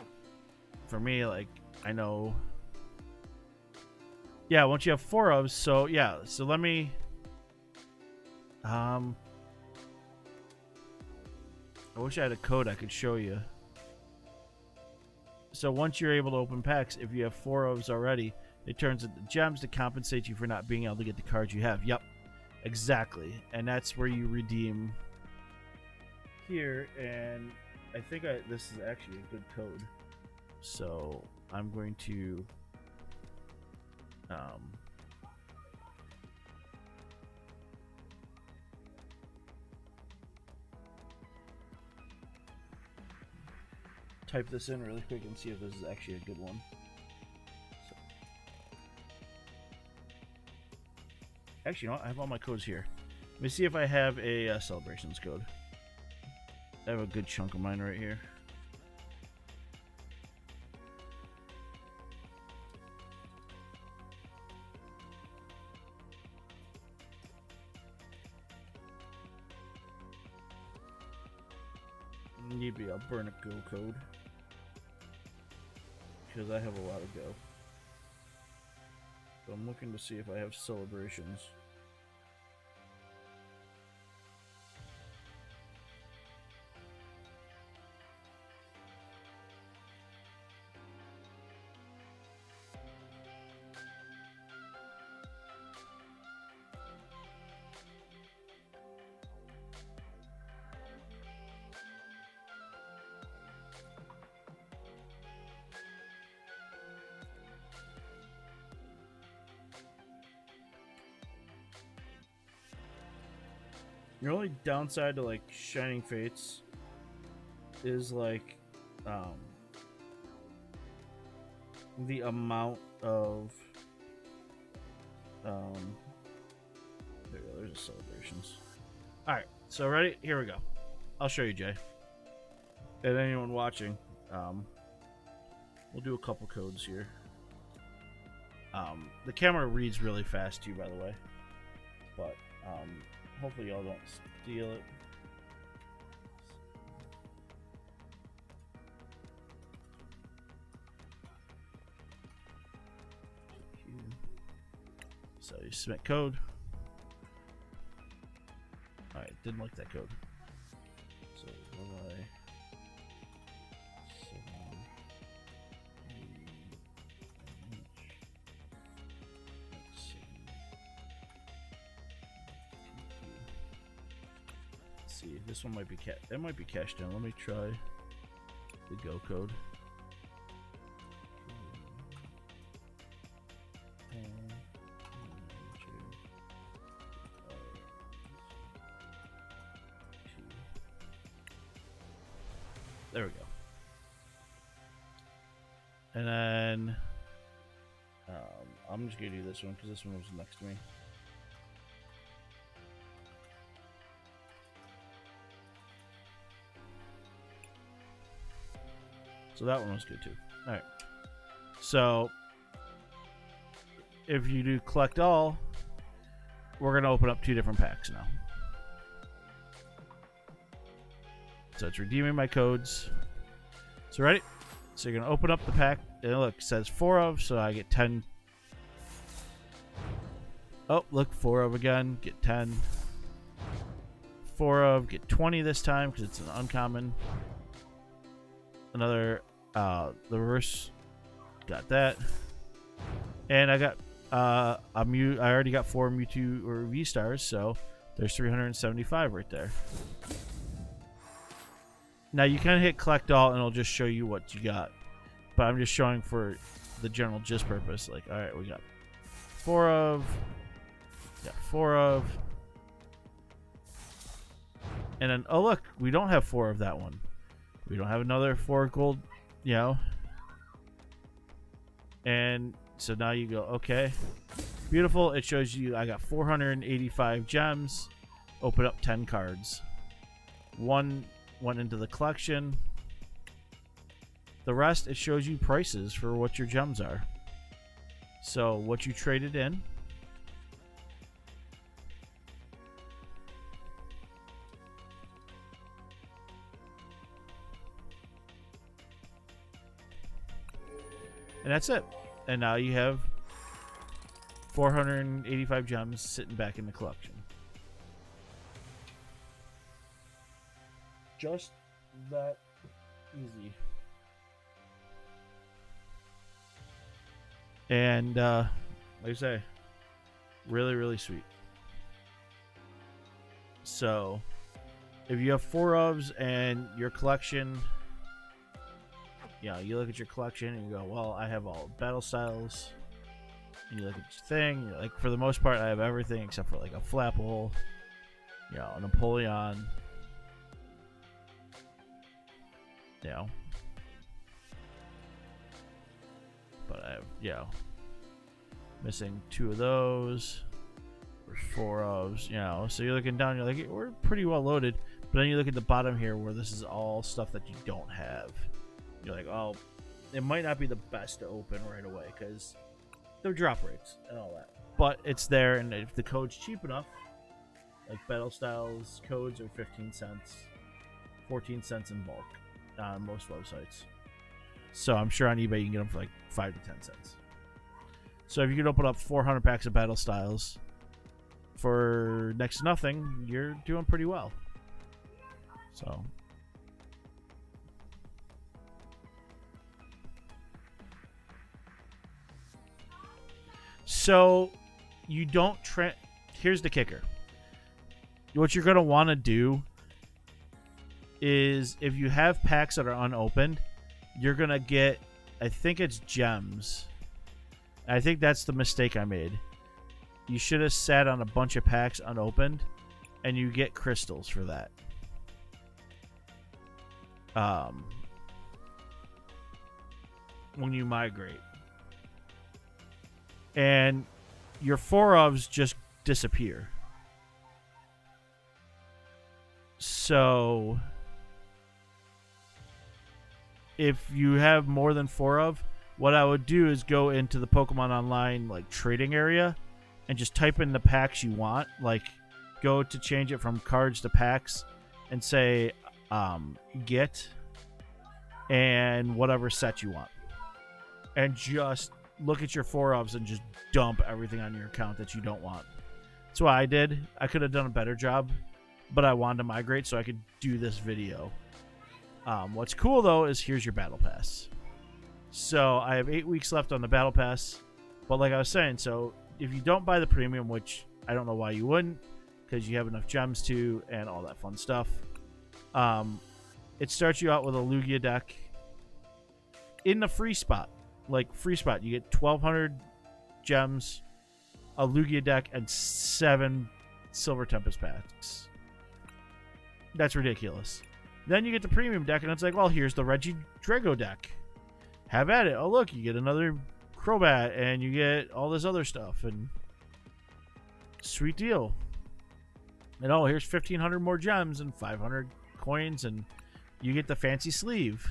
for me, like, I know, once you have 4-ofs, so let me I wish I had a code I could show you. So once you're able to open packs, if you have 4-ofs already, it turns into gems to compensate you for not being able to get the cards you have. Yep, exactly. And that's where you redeem here, and I think this is actually a good code. So I'm going to type this in really quick and see if this is actually a good one. So, actually, you know what? I have all my codes here. Let me see if I have a celebrations code. I have a good chunk of mine right here. Maybe I'll burn a go code, because I have a lot of go. So I'm looking to see if I have celebrations. The only downside to like Shining Fates is like the amount of there we go, there's the celebrations. Alright, so ready? Here we go. I'll show you, Jay. And anyone watching, we'll do a couple codes here. The camera reads really fast too, by the way. But hopefully y'all don't steal it. So you submit code. Alright, didn't like that code. So what do I... See, this one might be that might be cashed in. Let me try the go code. There we go. And then I'm just gonna do this one because this one was next to me. So that one was good too. All right. So if you do collect all, we're gonna open up 2 different packs now. So it's redeeming my codes. So ready? So you're gonna open up the pack. And look, it says 4 of, so I get 10. Oh, look, 4 of again, get 10. 4 of, get 20 this time because it's an uncommon. Another, the reverse, got that. And I got, I already got 4 Mewtwo or V stars, so there's 375 right there. Now you can hit collect all and it'll just show you what you got. But I'm just showing for the general gist purpose. Like, alright, we got 4 of. Got 4 of. And then, oh look, we don't have 4 of that one. We don't have another 4 gold, you know. And so now you go, okay. Beautiful. It shows you I got 485 gems. Open up 10 cards. 1 went into the collection. The rest, it shows you prices for what your gems are. So what you traded in. And that's it. And now you have 485 gems sitting back in the collection. Just that easy. And like I say, really, really sweet. So if you have 4 ofs and your collection, you know, you look at your collection and you go, well, I have all battle styles. And you look at your thing, you're like, for the most part, I have everything except for like a Flapple, you know, a Napoleon, you know. But I have, you know, missing 2 of those. There's 4 ofs, you know. So you're looking down, you're like, we're pretty well loaded. But then you look at the bottom here where this is all stuff that you don't have. You're like, oh, it might not be the best to open right away because the drop rates and all that. But it's there, and if the code's cheap enough, like Battle Styles codes are 15 cents, 14 cents in bulk on most websites. So I'm sure on eBay you can get them for like 5 to 10 cents. So if you could open up 400 packs of Battle Styles for next to nothing, you're doing pretty well. So you don't here's the kicker. What you're going to want to do is if you have packs that are unopened, you're going to get, I think it's gems. I think that's the mistake I made. You should have sat on a bunch of packs unopened, and you get crystals for that. When you migrate. And your 4 ofs just disappear. So if you have more than 4 of, what I would do is go into the Pokemon Online like trading area and just type in the packs you want. Like go to change it from cards to packs and say get and whatever set you want. And just look at your 4 ofs and just dump everything on your account that you don't want. That's what I did. I could have done a better job, but I wanted to migrate so I could do this video. What's cool though is here's your battle pass. So I have 8 weeks left on the battle pass, but like I was saying, so if you don't buy the premium, which I don't know why you wouldn't, because you have enough gems to and all that fun stuff, it starts you out with a Lugia deck in the free spot. Like free spot, you get 1,200 gems, a Lugia deck, and 7 Silver Tempest packs. That's ridiculous. Then you get the premium deck, and it's like, well, here's the Regidrago deck. Have at it. Oh, look, you get another Crobat, and you get all this other stuff, and sweet deal. And oh, here's 1,500 more gems and 500 coins, and you get the fancy sleeve.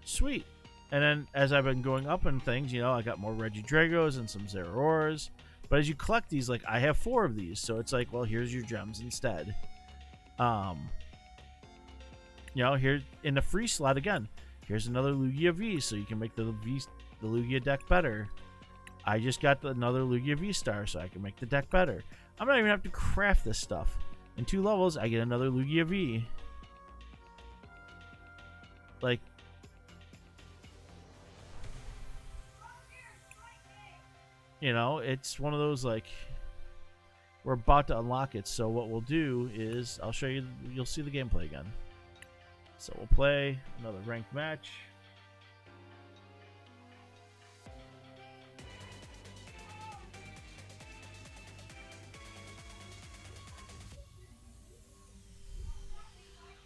Sweet. And then as I've been going up in things, you know, I got more Regidragos and some Zeraoras. But as you collect these, like, I have 4 of these, so it's like, well, here's your gems instead. You know, here in the free slot again, here's another Lugia V, so you can make the Lugia deck better. I just got another Lugia V-Star, so I can make the deck better. I'm not even have to craft this stuff. In 2 levels, I get another Lugia V. Like, you know, it's one of those, like, we're about to unlock it. So what we'll do is I'll show you, you'll see the gameplay again. So we'll play another ranked match.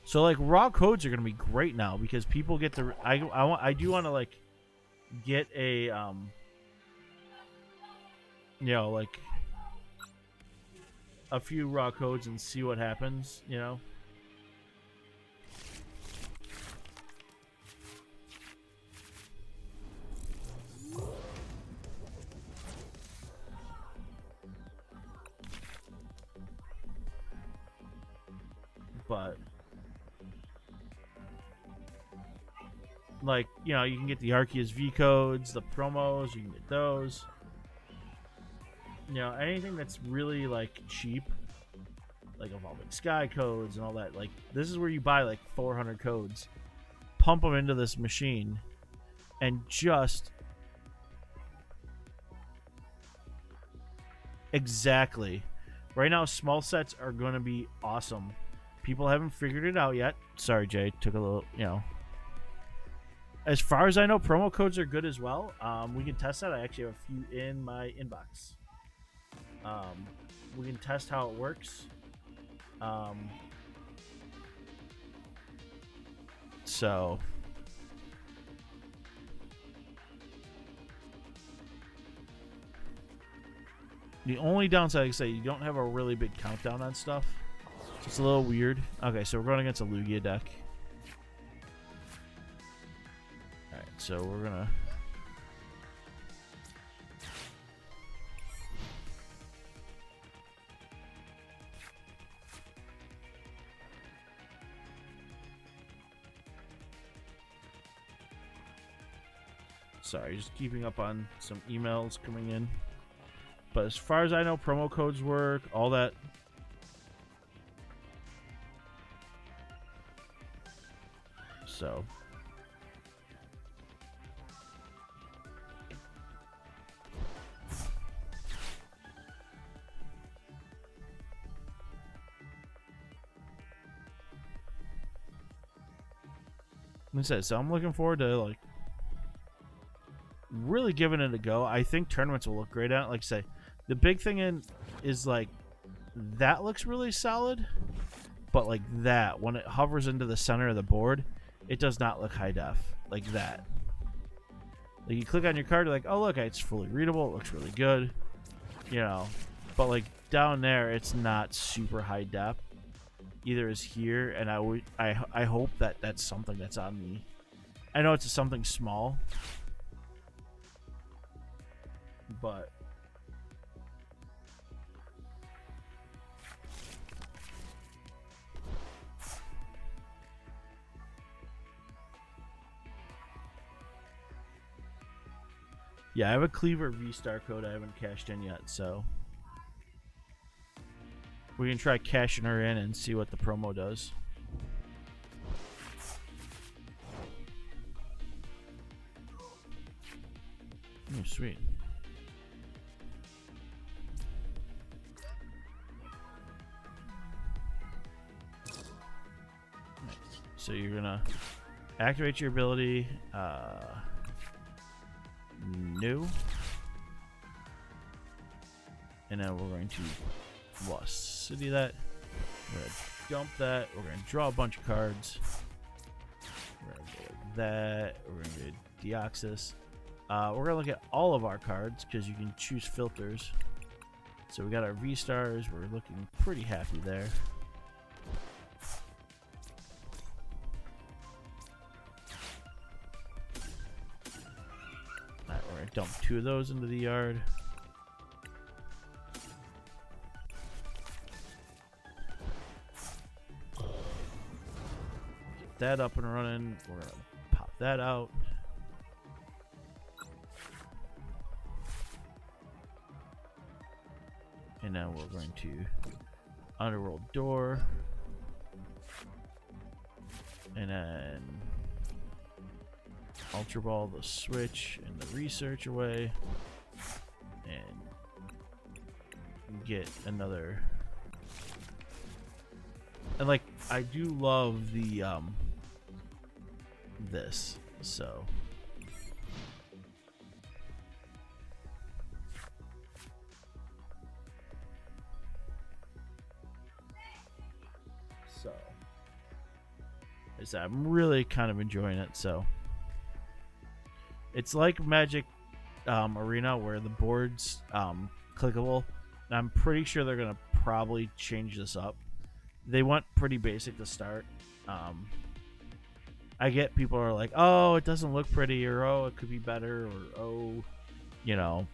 So like raw codes are gonna be great now because people get the I do want to like get a you know, like a few raw codes and see what happens, you know. But like, you know, you can get the Arceus V codes, the promos, you can get those. You know, anything that's really like cheap, like Evolving Sky codes and all that. Like, this is where you buy like 400 codes, pump them into this machine, and just exactly. Right now, small sets are going to be awesome. People haven't figured it out yet. Sorry, Jay, took a little, you know. As far as I know, promo codes are good as well. We can test that. I actually have a few in my inbox. We can test how it works. So the only downside, like I say, you don't have a really big countdown on stuff. So it's a little weird. Okay, so we're going against a Lugia deck. Alright, so we're gonna sorry, just keeping up on some emails coming in. But as far as I know, promo codes work, all that. So like I said, so I'm looking forward to like really giving it a go. I think tournaments will look great at it. Like I say, the big thing is like that looks really solid, but like that when it hovers into the center of the board, it does not look high def like that. Like you click on your card, you're like, oh look, it's fully readable. It looks really good, you know. But like down there, it's not super high def. Either is here, and I hope that that's something that's on me. I know it's something small, but yeah, I have a Cleaver V-Star code I haven't cashed in yet, so we can try cashing her in and see what the promo does. Oh, sweet. So you're gonna activate your ability, new, and then we're going to Lost City that. We're gonna dump that. We're gonna draw a bunch of cards. We're gonna go like that. We're gonna do Deoxys. We're gonna look at all of our cards because you can choose filters. So we got our V stars. We're looking pretty happy there. Alright, we're gonna dump 2 of those into the yard. Get that up and running. We're gonna pop that out. And now we're going to Underworld Door. And then Ultra Ball the switch and the research away. And get another. And like, I do love the this, so I'm really kind of enjoying it. So it's like Magic Arena where the board's clickable. And I'm pretty sure they're gonna probably change this up. They went pretty basic to start. I get people are like, oh, it doesn't look pretty, or oh, it could be better, or oh, you know,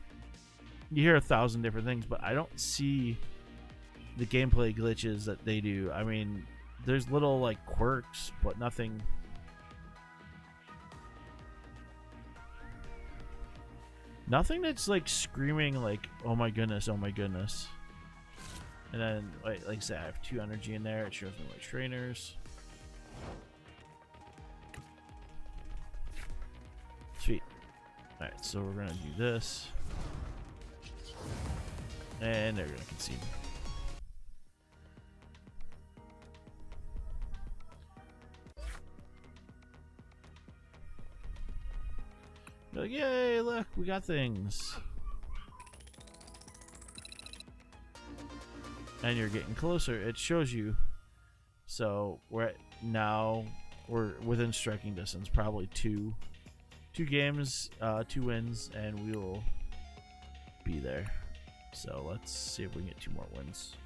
you hear 1,000 different things, but I don't see the gameplay glitches that they do. I mean, there's little like quirks, but nothing. Nothing that's like screaming like, oh my goodness, oh my goodness. And then, like I said, I have 2 energy in there. It shows me my trainers. Sweet. Alright, so we're gonna do this. And they're gonna concede. Like, yay, look, we got things. And you're getting closer. It shows you. So we're within striking distance. Probably two games, 2 wins, and we will be there. So let's see if we can get 2 more wins.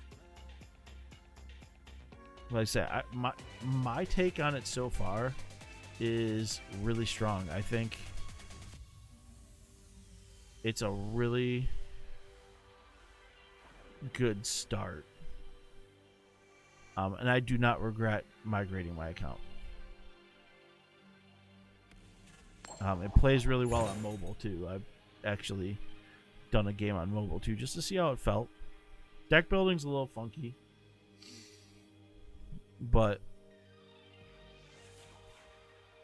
Like I said, my take on it so far is really strong. I think it's a really good start. And I do not regret migrating my account. It plays really well on mobile too. I've actually done a game on mobile too just to see how it felt. Deck building's a little funky, but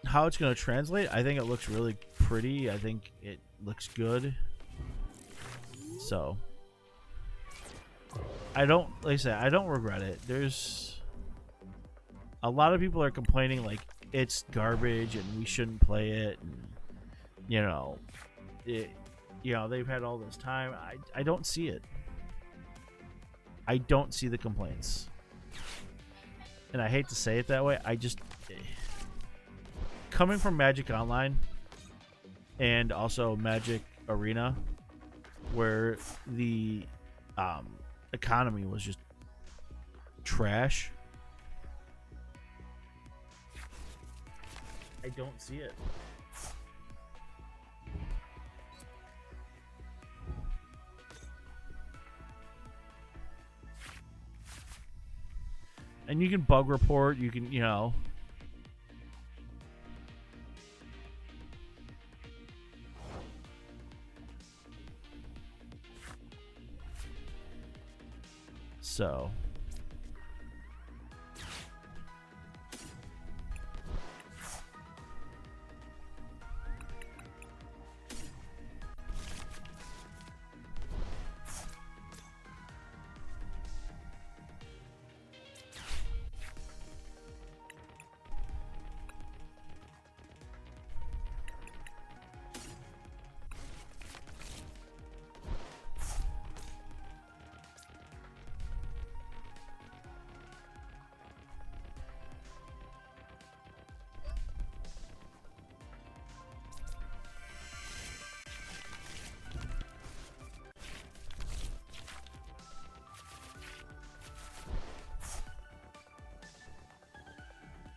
how it's going to translate, I think it looks really pretty. I think it looks good. So I don't, like I said, I don't regret it. There's a lot of people are complaining like it's garbage and we shouldn't play it, and you know, they've had all this time. I don't see it. I don't see the complaints. And I hate to say it that way. I just, coming from Magic Online and also Magic Arena, where the economy was just trash, I don't see it. And you can bug report, you can, you know. So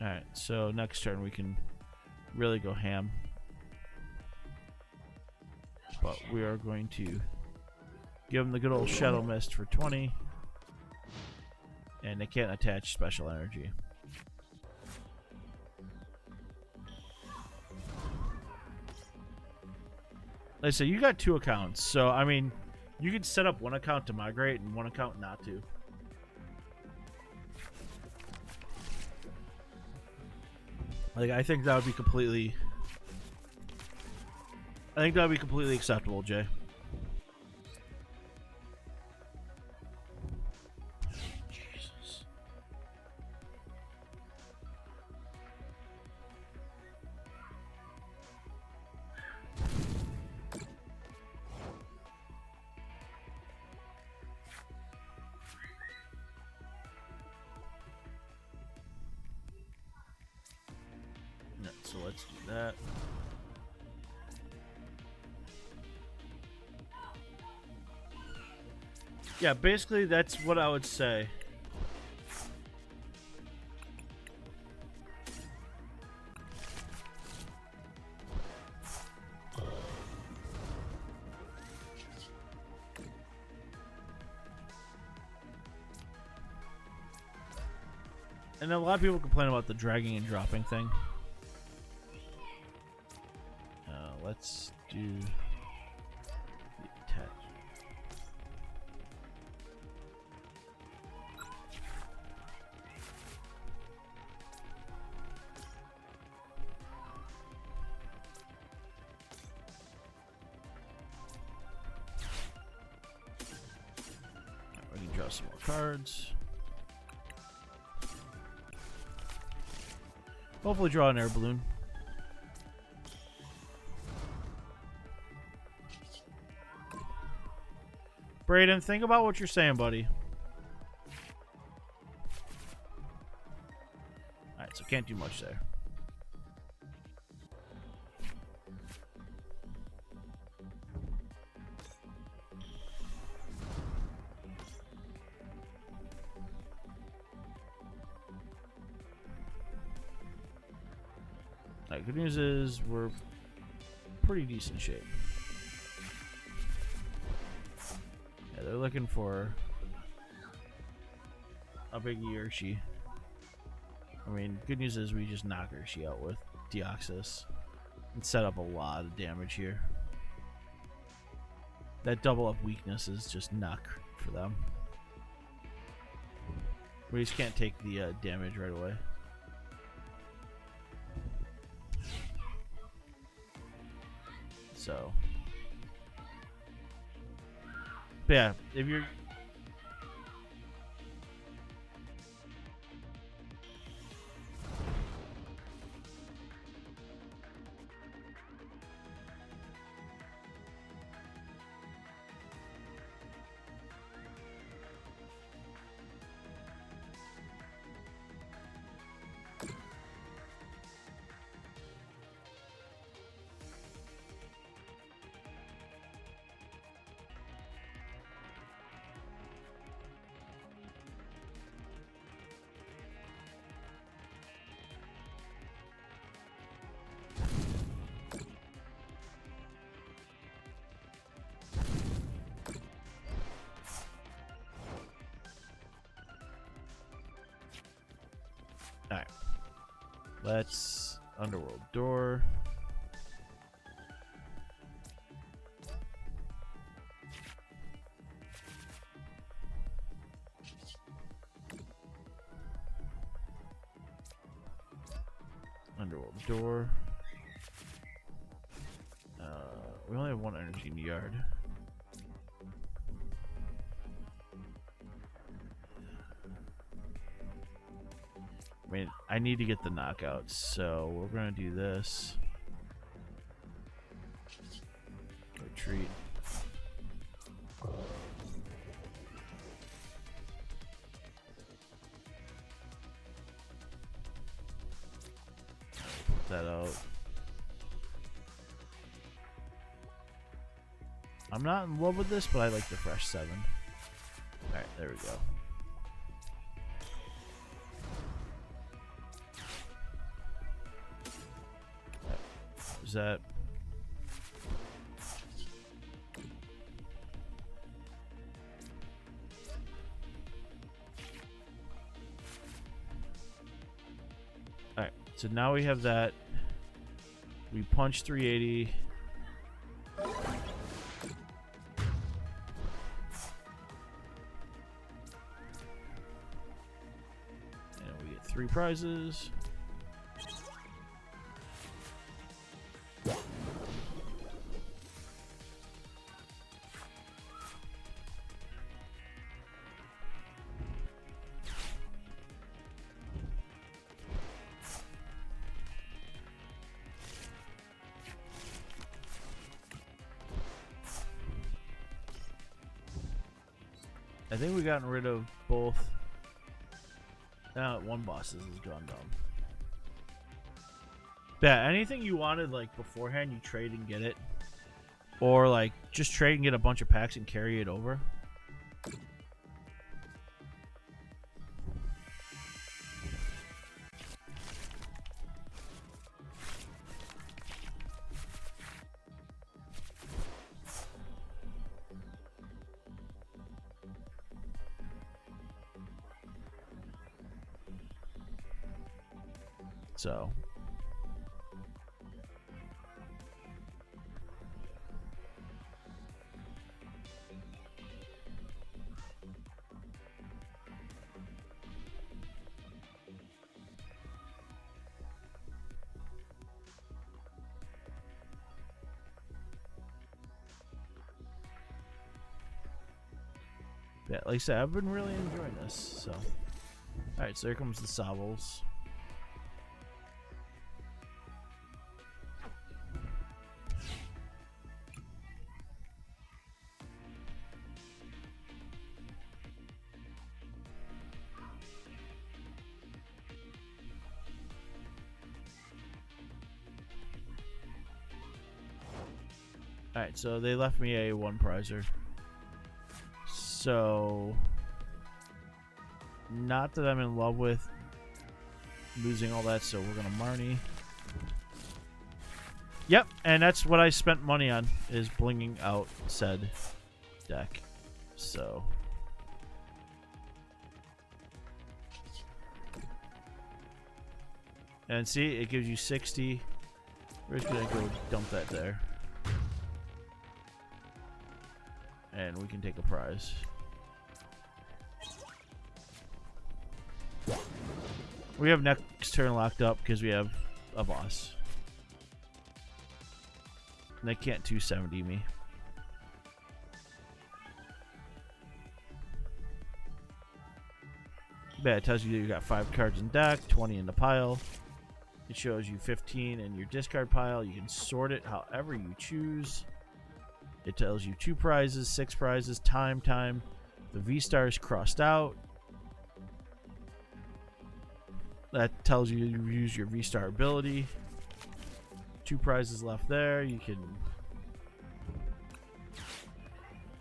Alright, so next turn we can really go ham. But we are going to give them the good old Shadow Mist for 20. And they can't attach special energy. Like I said, you got 2 accounts, so I mean, you could set up one account to migrate and one account not to. Like, I think that would be completely... I think that would be completely acceptable, Jay. Jesus. Yeah, so let's do that. Yeah, basically that's what I would say. And a lot of people complain about the dragging and dropping thing. Let's do the attach. We can draw some more cards. Hopefully draw an air balloon. Brayden, think about what you're saying, buddy. Alright, so can't do much there. Alright, good news is we're pretty decent shape. Yeah, they're looking for a big Urshi. I mean, good news is we just knock Urshi out with Deoxys and set up a lot of damage here. That double up weakness is just knock for them. We just can't take the damage right away. So, but yeah, if you're Alright. Let's Underworld Door. Underworld Door. We only have one energy in the yard. I mean, I need to get the knockouts, so we're gonna do this. Retreat. Put that out. I'm not in love with this, but I like the fresh 7. Alright, there we go. use that. Alright, so now we have that. We punch 380. And we get 3 prizes. I think we gotten rid of both. Now one boss is gone down. Yeah, anything you wanted like beforehand, you trade and get it, or like just trade and get a bunch of packs and carry it over. So yeah, like I said, I've been really enjoying this. So alright, so here comes the Savos. Alright, so they left me a 1 prizer. So, not that I'm in love with losing all that, so we're gonna Marnie. Yep, and that's what I spent money on, is blinging out said deck. So, and see, it gives you 60. We're just gonna go dump that there. And we can take a prize. We have next turn locked up because we have a boss. And they can't 270 me. But it tells you that you got 5 cards in deck, 20 in the pile. It shows you 15 in your discard pile. You can sort it however you choose. It tells you 2 prizes, 6 prizes, time. The V-star is crossed out. That tells you to use your V-star ability. 2 prizes left there. You can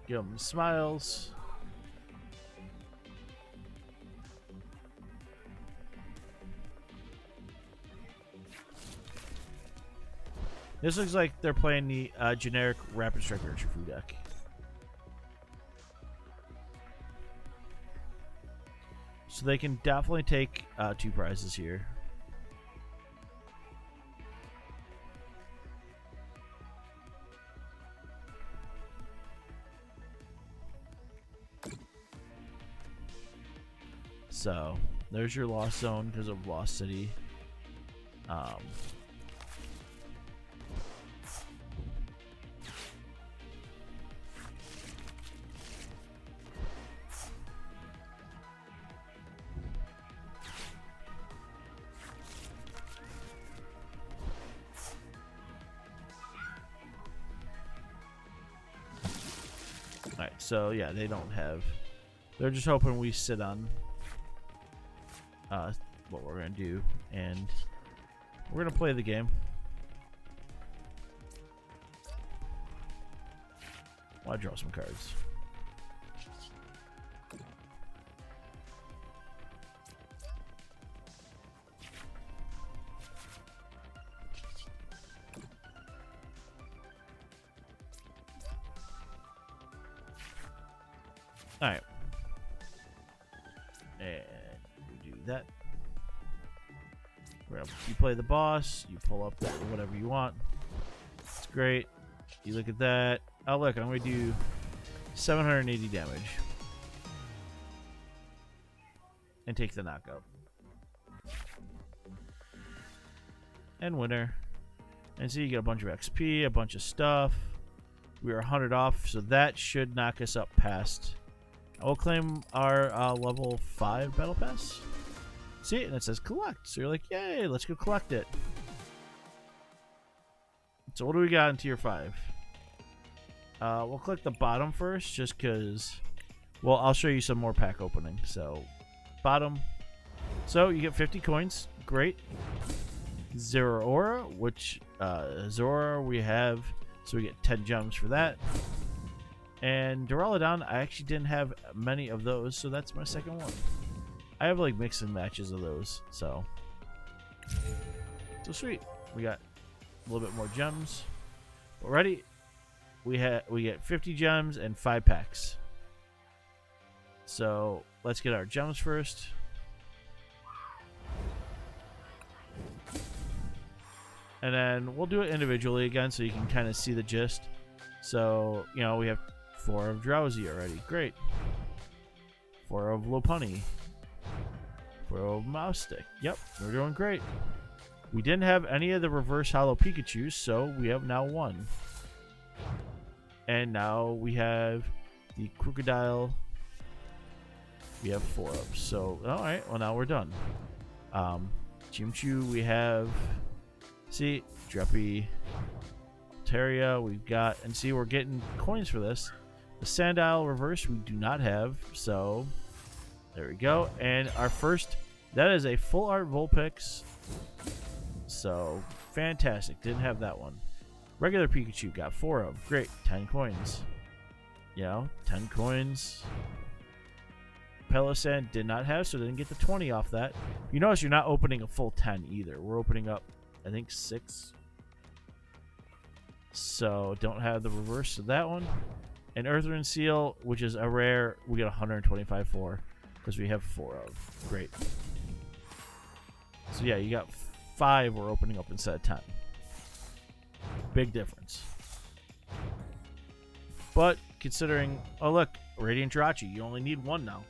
give them smiles. This looks like they're playing the generic Rapid Strike Urshifu deck. So they can definitely take 2 prizes here. So there's your Lost Zone because of Lost City. Alright, so yeah, they don't have... They're just hoping we sit on what we're going to do, and we're going to play the game. I'll draw some cards. Alright. And we do that. You play the boss, you pull up that whatever you want. It's great. You look at that. Oh look, I'm going to do 780 damage. And take the knockout. And winner. And so you get a bunch of XP, a bunch of stuff. We are 100 off, so that should knock us up past. I will claim our level 5 battle pass. See, and it says collect. So you're like, yay, let's go collect it. So what do we got in tier 5? We'll click the bottom first, just because. Well, I'll show you some more pack opening. So, bottom. So you get 50 coins. Great. Zero Aura, which Zora we have, so we get 10 gems for that. And Duraludon, I actually didn't have many of those, so that's my second one. I have like mix and matches of those, so sweet. We got a little bit more gems. Already, we get 50 gems and 5 packs. So let's get our gems first. And then we'll do it individually again so you can kind of see the gist. So, you know, we have 4 of Drowsy already. Great. 4 of Lopunny. 4 of Moustick. Yep, we're doing great. We didn't have any of the reverse hollow Pikachus, so we have now 1. And now we have the Crocodile. We have 4 of. So, alright, well now we're done. Chimchu, we have... See, Dreppy, Terria, we've got, and see, we're getting coins for this. The Sandile reverse we do not have, so there we go. And our first, that is a full art Vulpix, so fantastic. Didn't have that one. Regular Pikachu got 4 of, great, 10 coins. You know, 10 coins. Pelisan did not have, so didn't get the 20 off that. You notice you're not opening a full 10 either. We're opening up, I think, 6. So don't have the reverse of that one. And Earthern Seal, which is a rare, we get 125 for because we have 4 of. Great. So yeah, you got 5 we're opening up instead of 10. Big difference. But considering, oh look, Radiant Jirachi, you only need 1 now.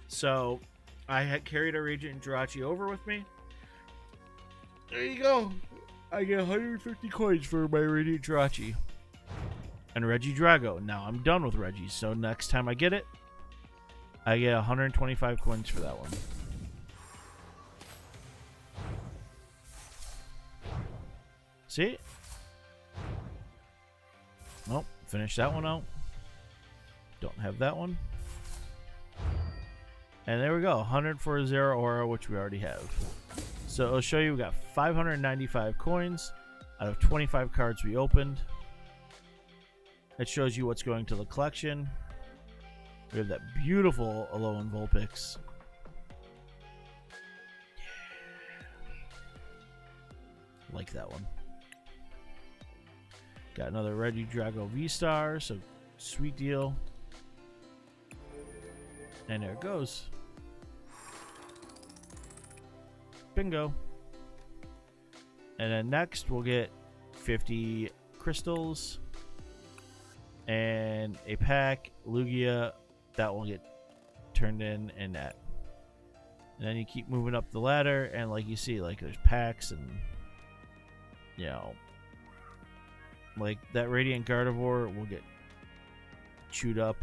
So I had carried a Radiant Jirachi over with me. There you go. I get 150 coins for my Radiant Jirachi. And Regidrago. Now I'm done with Reggie. So next time I get it, I get 125 coins for that one. See? Nope. Finish that one out. Don't have that one. And there we go. 100 for a Zero Aura, which we already have. So it'll show you we got 595 coins out of 25 cards we opened. It shows you what's going to the collection. We have that beautiful Alolan Vulpix. Like that one. Got another Regidrago V-Star, so sweet deal. And there it goes. Bingo. And then next we'll get 50 crystals and a pack. Lugia, that will get turned in and that. And then you keep moving up the ladder, and like you see, like there's packs, and you know, like that Radiant Gardevoir will get chewed up.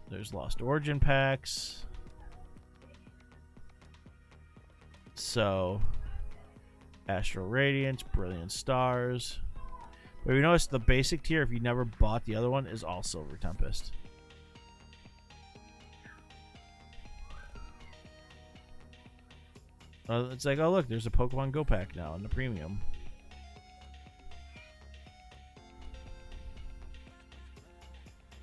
There's Lost Origin packs. So, Astral Radiance, Brilliant Stars. But you notice the basic tier, if you never bought the other one, is all Silver Tempest. It's like, oh look, there's a Pokemon Go pack now in the premium.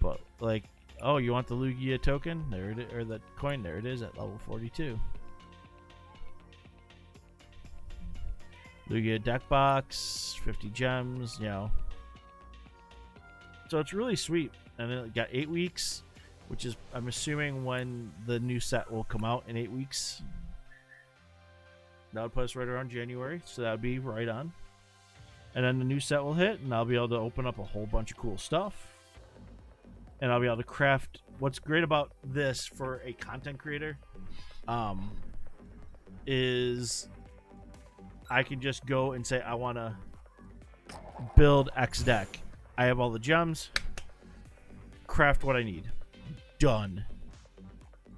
But like, oh, you want the Lugia token? There it is, or the coin. There it is at level 42. Lugia deck box, 50 gems, you know. So it's really sweet. and then it got 8 weeks, which is, I'm assuming, when the new set will come out in 8 weeks. That would put us right around January, so that would be right on. And then the new set will hit, and I'll be able to open up a whole bunch of cool stuff. And I'll be able to craft. What's great about this for a content creator is I can just go and say, I want to build X deck. I have all the gems. Craft what I need. Done.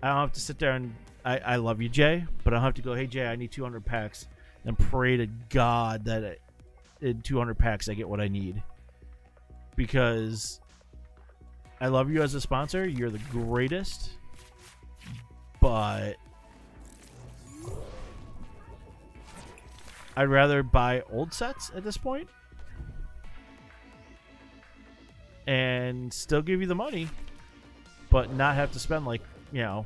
I don't have to sit there and I love you, Jay, but I don't have to go, hey, Jay, I need 200 packs, and pray to God that in 200 packs I get what I need. Because I love you as a sponsor. You're the greatest. But I'd rather buy old sets at this point and still give you the money, but not have to spend, like, you know,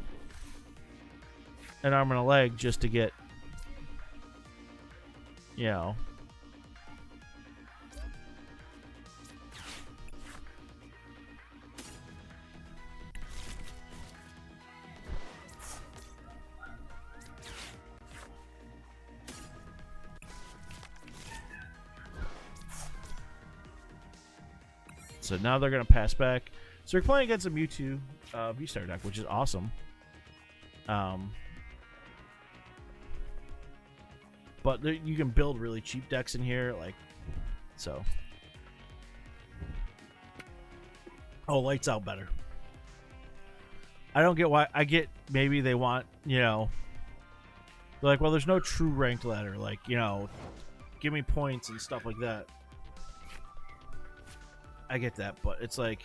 an arm and a leg just to get, you know. So now they're going to pass back. So we're playing against a Mewtwo V-Star deck, which is awesome. But you can build really cheap decks in here, like, so. Oh, lights out better. I don't get why. I get maybe they want, you know, they're like, well, there's no true ranked ladder. Like, you know, give me points and stuff like that. I get that, but it's like,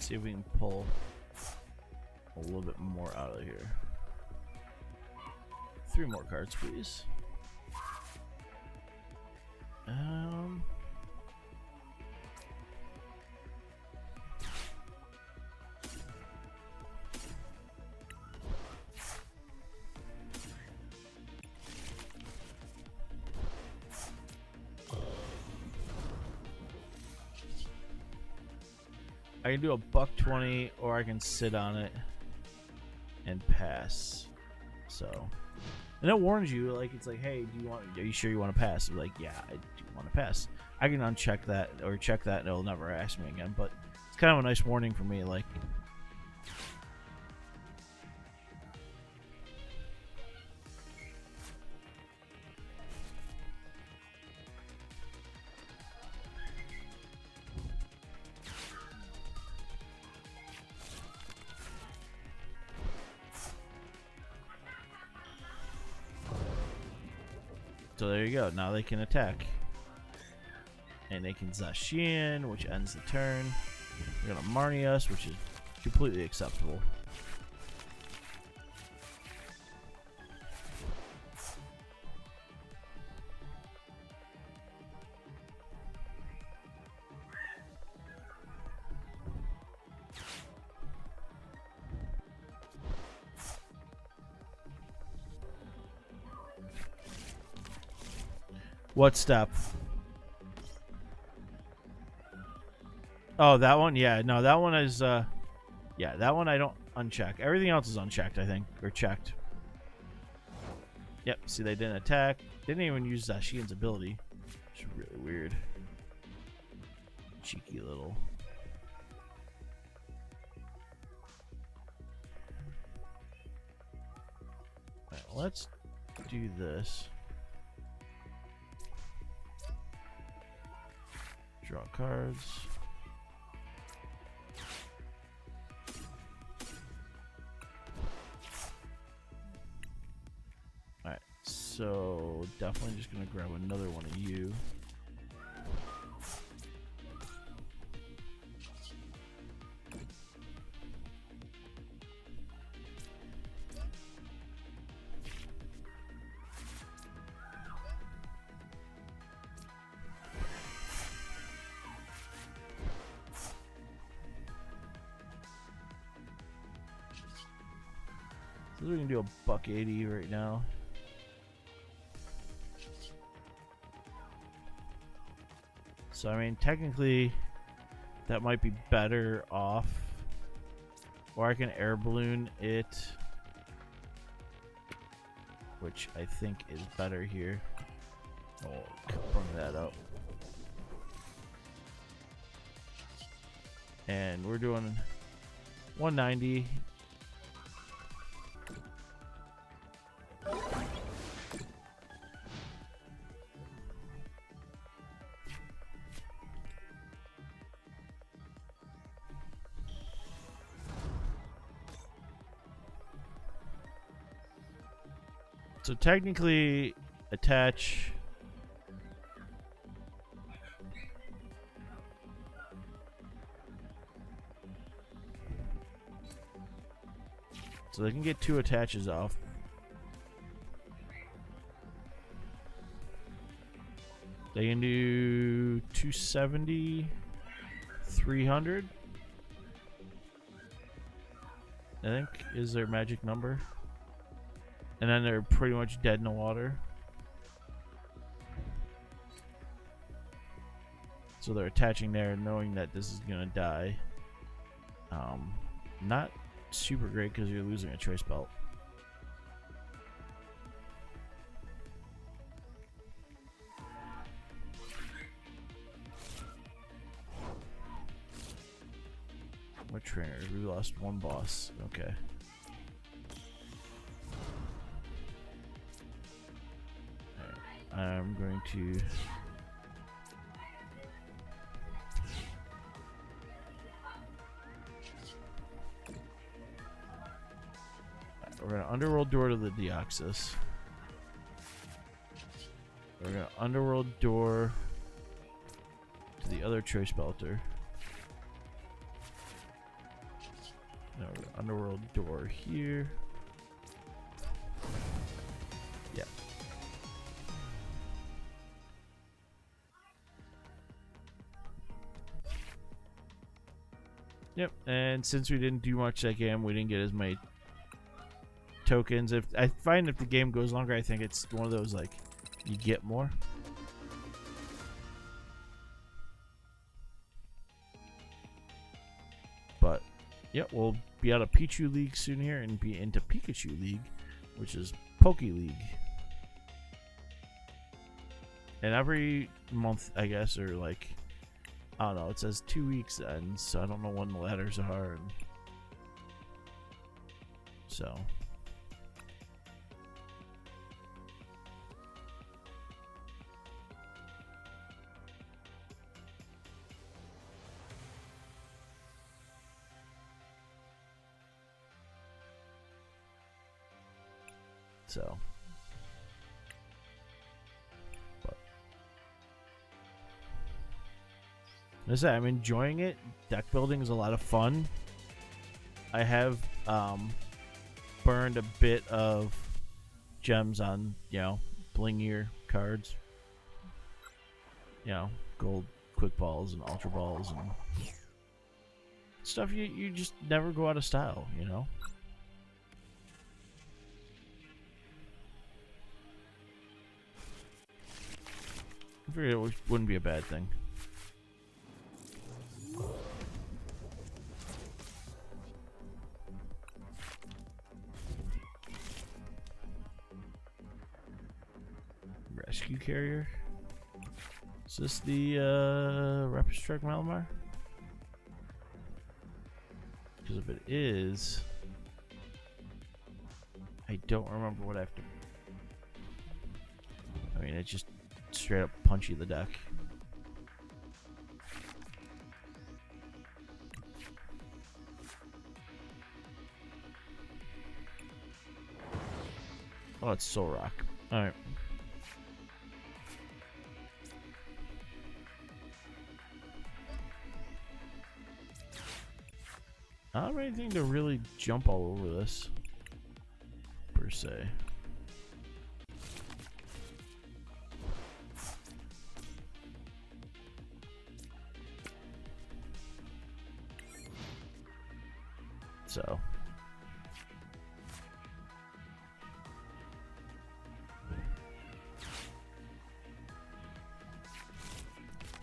see if we can pull a little bit more out of here. 3 more cards, please. I can do a $120, or I can sit on it and pass. So, and it warns you, like, it's like, hey, are you sure you want to pass? You're like, yeah, I do want to pass. I can uncheck that or check that, and it'll never ask me again. But it's kind of a nice warning for me, like. So there you go. Now they can attack. And they can Zacian, which ends the turn. They're going to Marnie us, which is completely acceptable. What step? Oh, that one? Yeah, no, that one is, yeah, that one I don't uncheck. Everything else is unchecked, I think, or checked. Yep, see, they didn't attack. They didn't even use Zacian's ability, which is really weird. Cheeky little. Alright, let's do this. Draw cards. So definitely just gonna grab another one of you. So we can do $180 right now. So I mean, technically, that might be better off. Or I can air balloon it, which I think is better here. Oh, bring that up. And we're doing 190. So technically, attach. So they can get 2 attaches off. They can do 270, 300. I think is their magic number. And then they're pretty much dead in the water. So they're attaching there knowing that this is gonna die. Not super great because you're losing a choice belt. What trainer? We lost 1 boss. Okay. I'm going to we're gonna underworld door to the Deoxys. We're gonna underworld door to the other choice belter. Now we're gonna underworld door here. Yeah. Yep, and since we didn't do much that game, we didn't get as many tokens. If I find if the game goes longer, I think it's one of those like you get more. But yeah, we'll be out of Pichu League soon here and be into Pikachu League, which is Poke League. And every month, I guess, or like I don't know, it says 2 weeks then, so I don't know when the ladders are. And so but as I said, I'm enjoying it. Deck building is a lot of fun. I have burned a bit of gems on, blingier cards. Gold quick balls and ultra balls and stuff you just never go out of style, I figured it wouldn't be a bad thing. Rescue carrier. Is this the Rapid Strike Malamar? Because if it is, I don't remember what I have to. I mean, it's just straight up punchy the deck. Oh, it's Soul Rock. Alright. I don't have anything to really jump all over this, per se. So.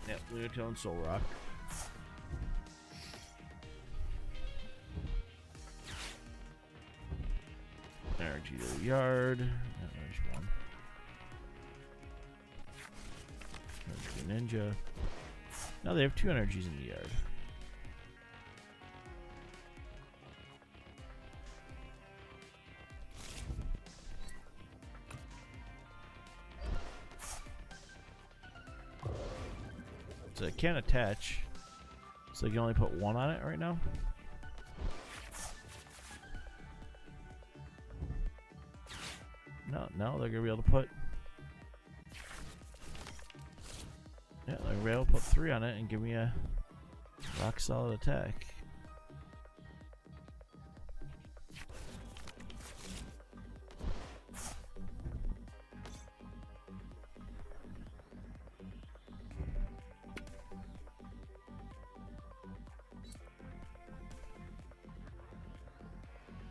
Yep, Lunatone, Soul Rock. Energy to the yard. Oh, there's one. Energy Ninja. Now they have 2 energies in the yard. So it can't attach. So you can only put 1 on it right now. No, they're gonna be able to put. Yeah, they're gonna be able to put 3 on it and give me a rock solid attack.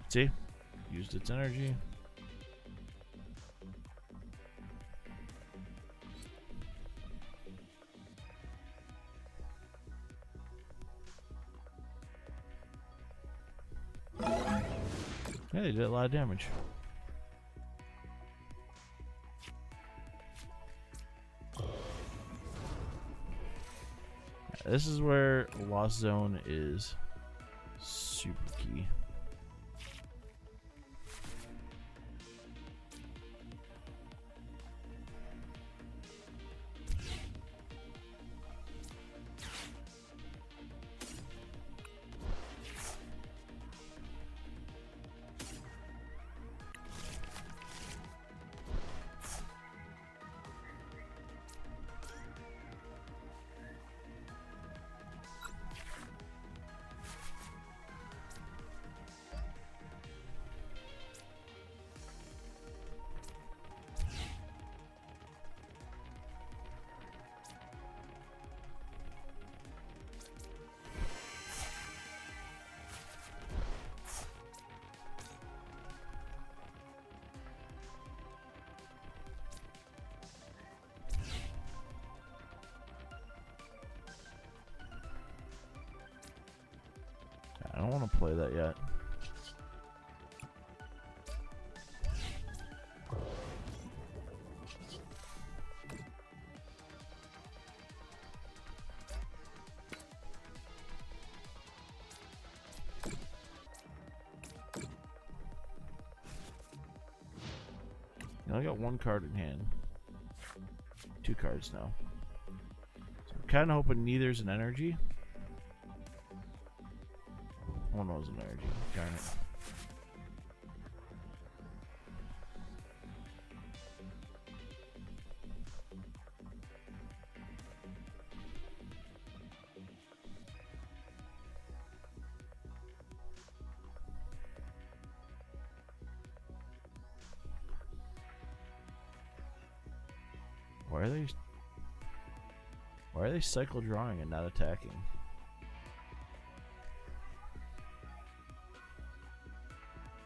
See? Used its energy. Yeah, they did a lot of damage. This is where Lost Zone is super key. I don't want to play that yet. I only got 1 card in hand. 2 cards now. So I'm kind of hoping neither's an energy. One was an energy. Darn it. Why are they cycle drawing and not attacking?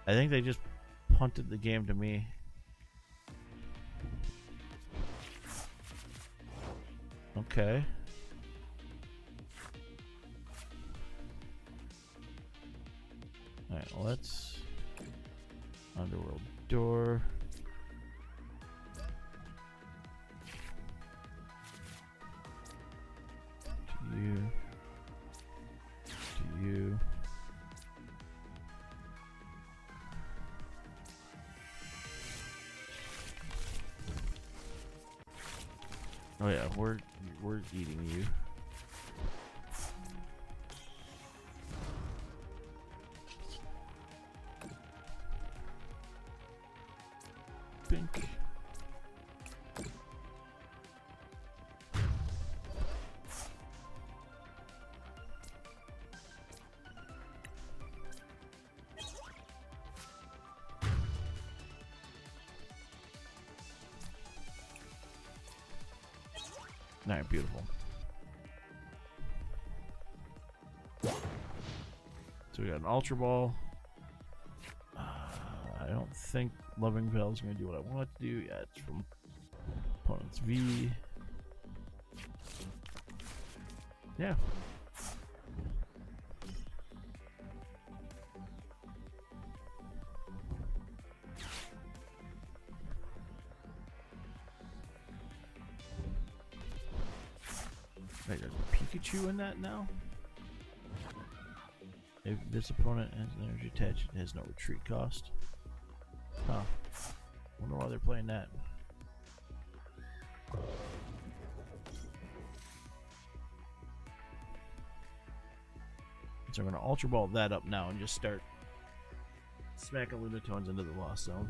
I think they just punted the game to me. Okay. Alright, well, let's Underworld Door. To you. To you. Oh yeah, we're eating you. Pink. Alright, beautiful. So we got an Ultra Ball. I don't think Loving Veil is going to do what I want it to do. Yeah, it's from opponent's V. Yeah. Wait, there's Pikachu in that now? If this opponent has an energy attached, it has no retreat cost. Huh. Wonder why they're playing that. So I'm going to Ultra Ball that up now and just start smacking Lunatones into the Lost Zone.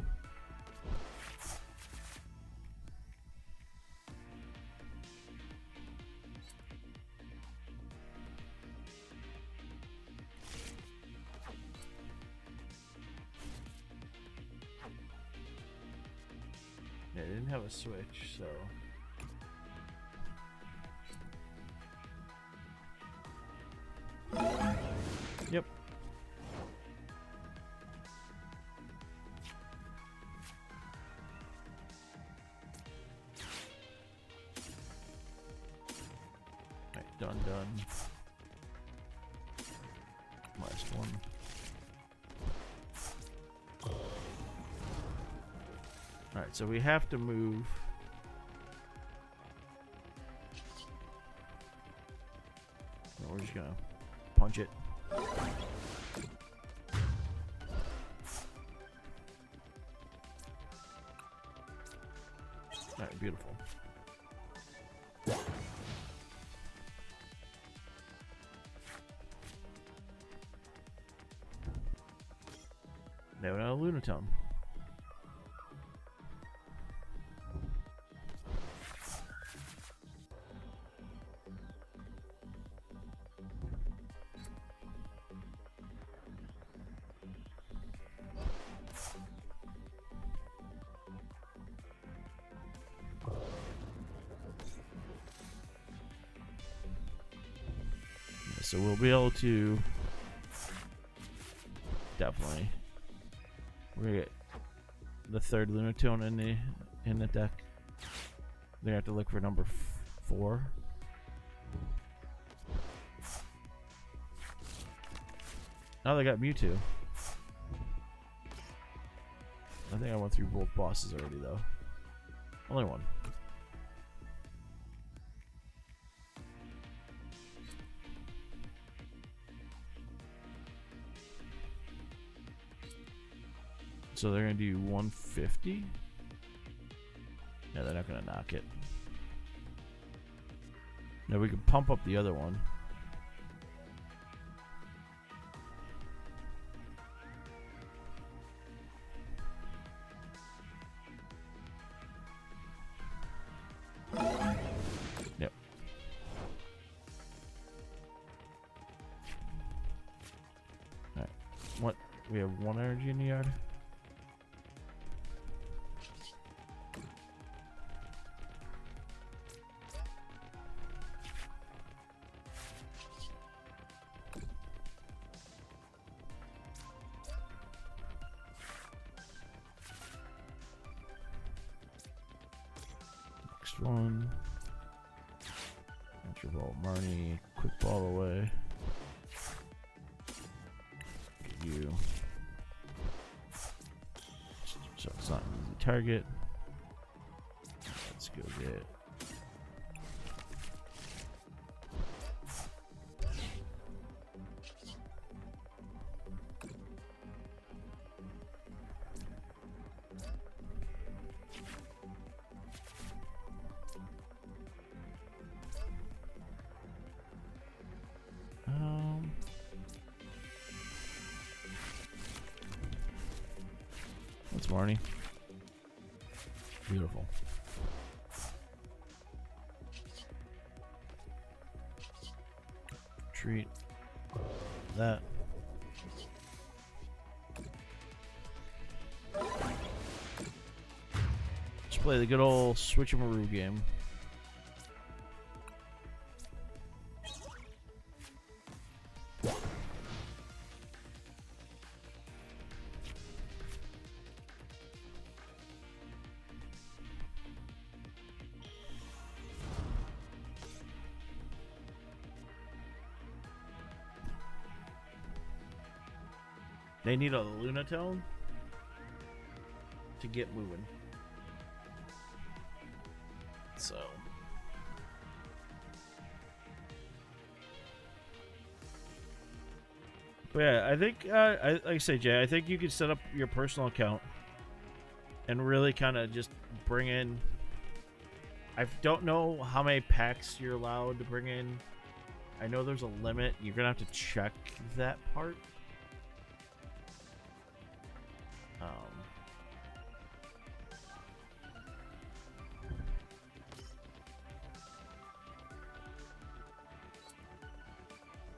Yeah, I didn't have a switch, so... Yep. Alright, done. Last one. Alright, so we have to move. No, we're just gonna punch it. Alright, beautiful. Now another Lunatone. So we'll be able to definitely. We're gonna get the third Lunatone in the deck. They have to look for number 4. Now they got Mewtwo. I think I went through both bosses already though. Only one. So they're gonna do 150. No, they're not gonna knock it. No, we can pump up the other one. Yep. Alright. What? We have 1 energy in the yard? Next one. Ultra Ball Marnie. Quick ball away. Get you. So it's not an easy target. Let's go get. That's Marnie. Beautiful. Treat that. Let's play the good old Switchamaroo game. They need a Lunatone to get moving. So. But yeah, I think, like I say, Jay, I think you could set up your personal account and really kind of just bring in. I don't know how many packs you're allowed to bring in. I know there's a limit. You're going to have to check that part.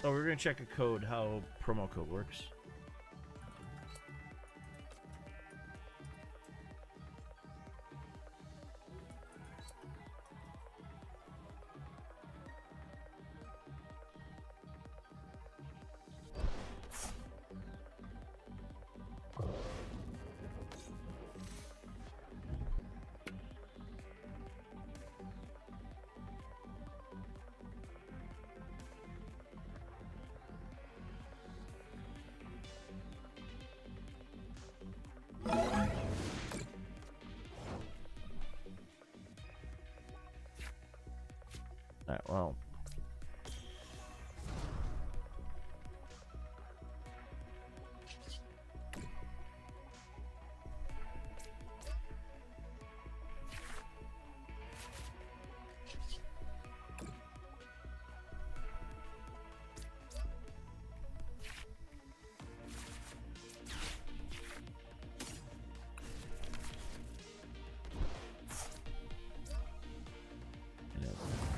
Oh, we're going to check a code, how promo code works. Alright, well.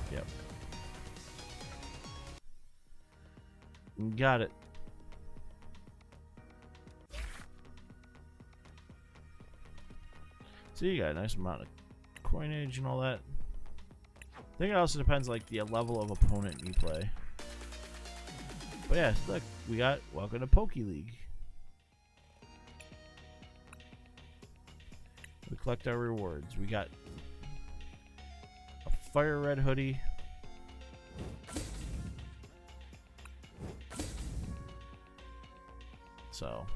Yep. Got it. So you got a nice amount of coinage and all that. I think it also depends like the level of opponent you play. But yeah, look, we got welcome to Poke League. We collect our rewards. We got a fire red hoodie. So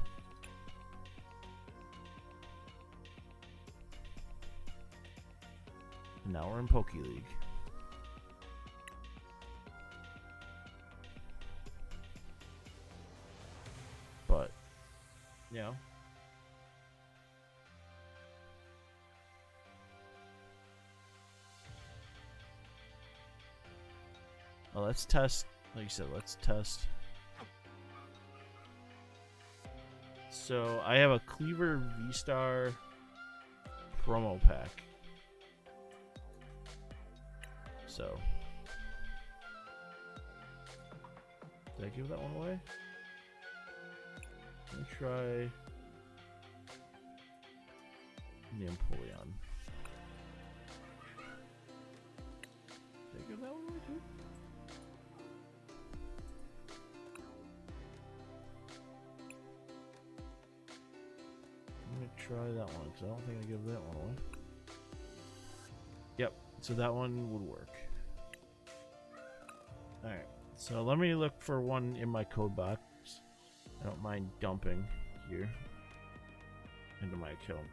now we're in Poke League. But you know, well, let's test. Like you said, let's test. So I have a Cleaver V-Star promo pack. So did I give that one away? Let me try the Empoleon. Did I give that one away too? I'm gonna try that one because I don't think I give that one away. Yep, so that one would work. Alright, so let me look for one in my code box. I don't mind dumping here into my account.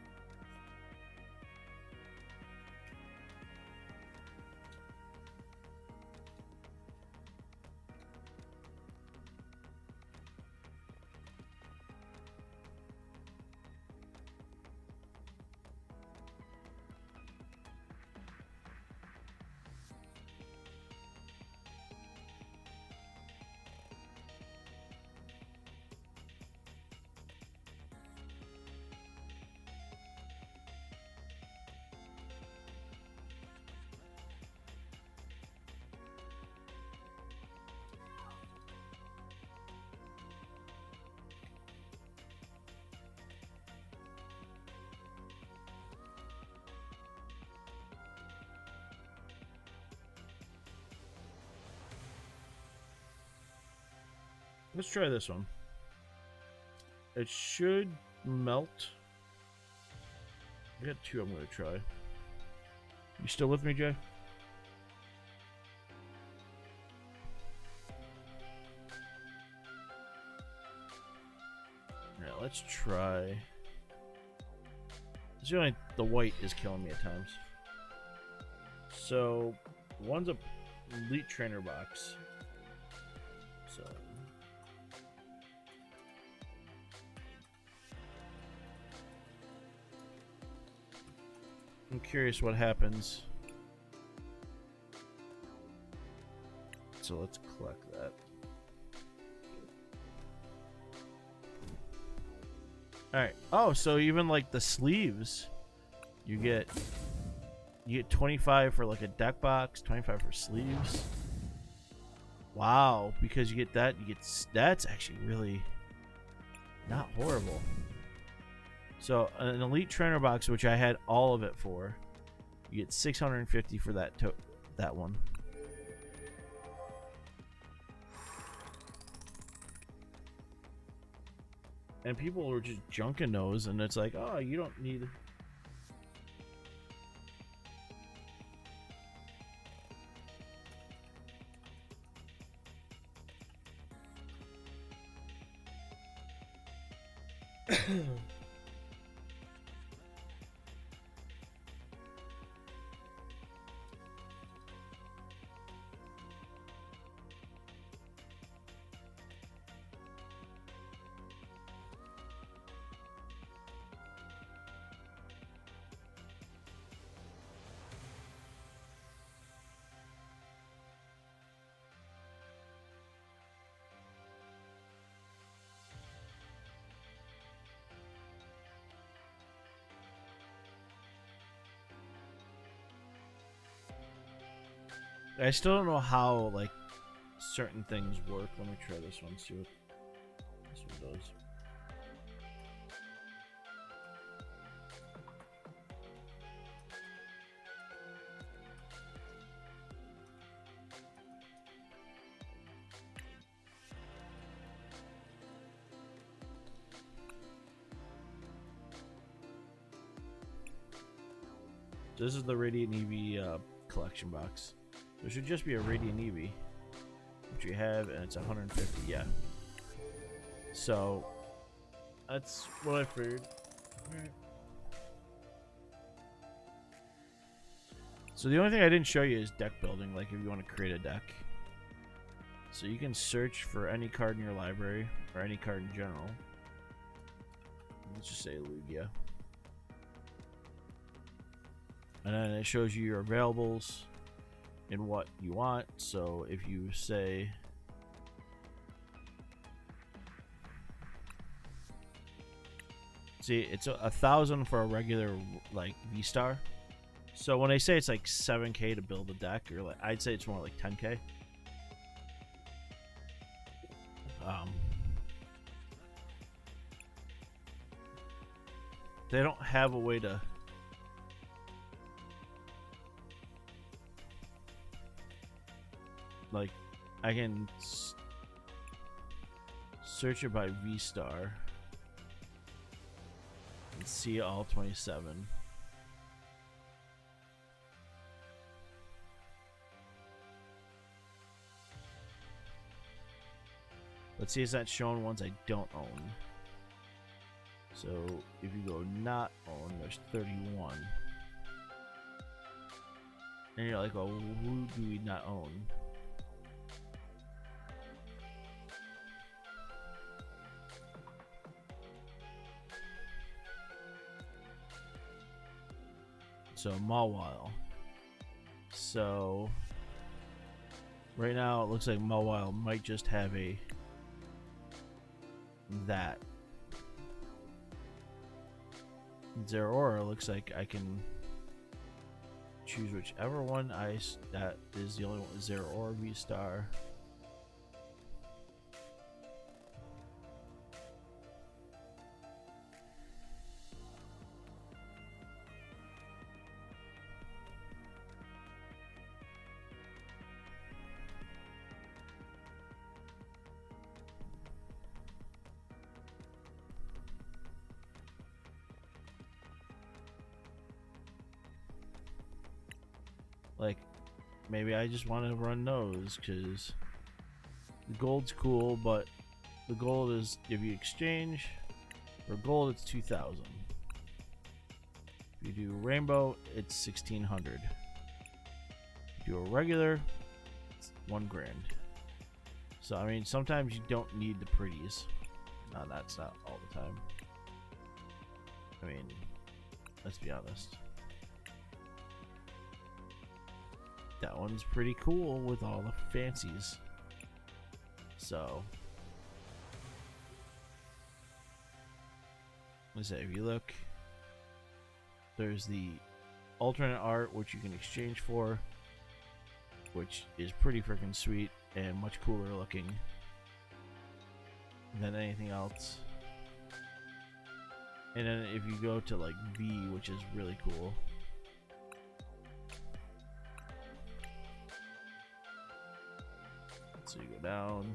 Let's try this one. It should melt. I got two I'm going to try. You still with me, Jay? Alright, Let's try. It's only the white is killing me at times. So one's a elite trainer box. So I'm curious what happens. So let's collect that. Alright. Oh, so even like the sleeves, you get 25 for like a deck box, 25 for sleeves. Wow, because you get that, that's actually really not horrible. So an elite trainer box, which I had all of it for, you get 650 for that one. And people were just junking those, and it's like, oh, you don't need. I still don't know how like certain things work. Let me try this one, see what this one does. So this is the Radiant Eevee collection box. There should just be a Radiant Eevee, which you have, and it's 150. Yeah. So that's what I figured. So the only thing I didn't show you is deck building. Like if you want to create a deck, so you can search for any card in your library or any card in general. Let's just say Lugia, and then it shows you your availables and what you want. So if you say see, it's 1,000 for a regular like V-Star. So when they say it's like 7K to build a deck, or like I'd say it's more like 10K. They don't have a way to like, I can search it by V-Star and see all 27. Let's see, is that showing ones I don't own? So if you go not own, there's 31. And you're like, well, who do we not own? So Mawile. So right now it looks like Mawile might just have that. Zeraora looks like I can choose whichever one that is the only one. Zeraora V-Star. Like, maybe I just want to run those because the gold's cool, but the gold is if you exchange, For gold, it's 2,000. If you do rainbow, it's 1,600. If you do a regular, it's 1 grand. So I mean, sometimes you don't need the pretties. No, that's not all the time. I mean, let's be honest. That one's pretty cool with all the fancies. So, let's say if you look, there's the alternate art which you can exchange for, which is pretty freaking sweet and much cooler looking than anything else. And then if you go to like V, which is really cool. So you go down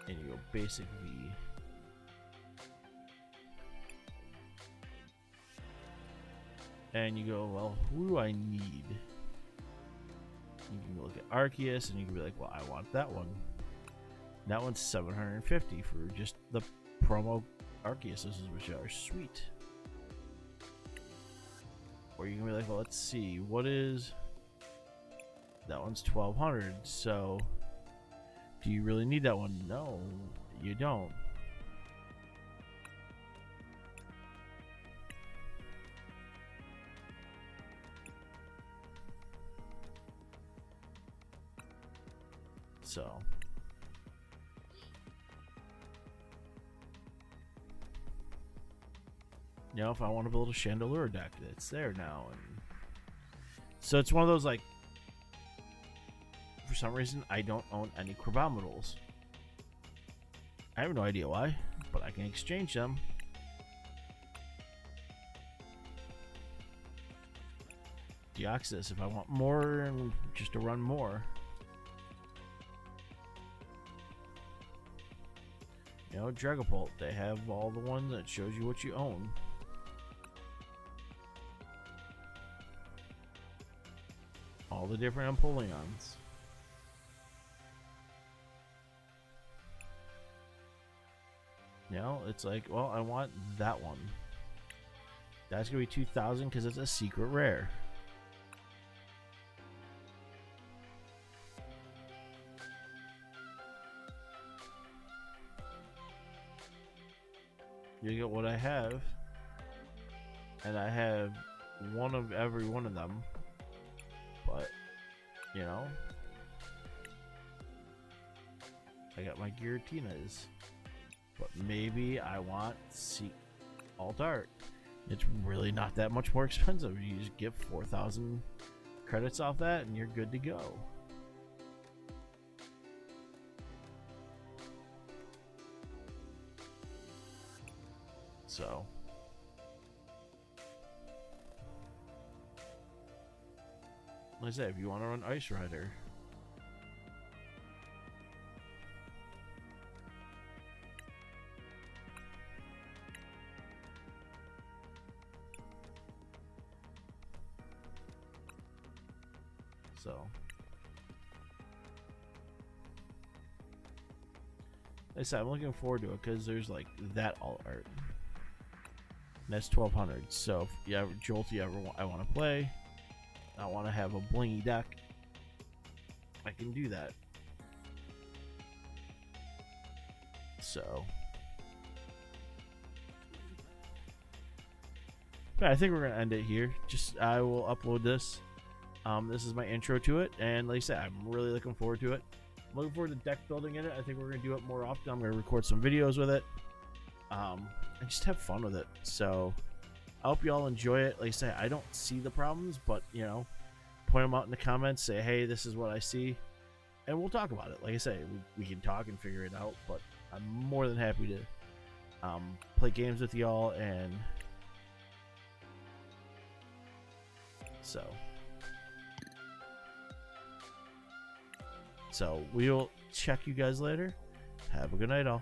and you go basic V. And you go, well, who do I need? You can look at Arceus and you can be like, well, I want that one. That one's 750 for just the promo Arceuses, which are sweet. Or you can be like, well, let's see, what is... That one's 1,200, so do you really need that one? No, you don't. So you know, if I want to build a Chandelure deck, it's there now. And so it's one of those, like, for some reason I don't own any Crabominals. I have no idea why, but I can exchange them. Deoxys if I want more, and just to run more. You know, Dragapult, they have all the ones that shows you what you own. All the different Empoleons. You know, it's like, well, I want that one. That's gonna be 2,000 because it's a secret rare. You get what I have, and I have one of every one of them. But, you know, I got my Giratinas. But maybe I want Alt Art. It's really not that much more expensive. You just get 4,000 credits off that and you're good to go. So like I said, if you want to run Ice Rider, so like I said, I'm looking forward to it because there's like that alt art. And that's 1,200. So if you ever Jolty I want to play, I want to have a blingy deck, I can do that. So but I think we're gonna end it here. Just I will upload this. This is my intro to it, and like I said, I'm really looking forward to it. I'm looking forward to deck building in it. I think we're gonna do it more often. I'm gonna record some videos with it. And just have fun with it. So I hope you all enjoy it. Like I say, I don't see the problems, but you know, point them out in the comments. Say, hey, this is what I see, and we'll talk about it. Like I say, we can talk and figure it out. But I'm more than happy to play games with y'all, and so we'll check you guys later. Have a good night, all.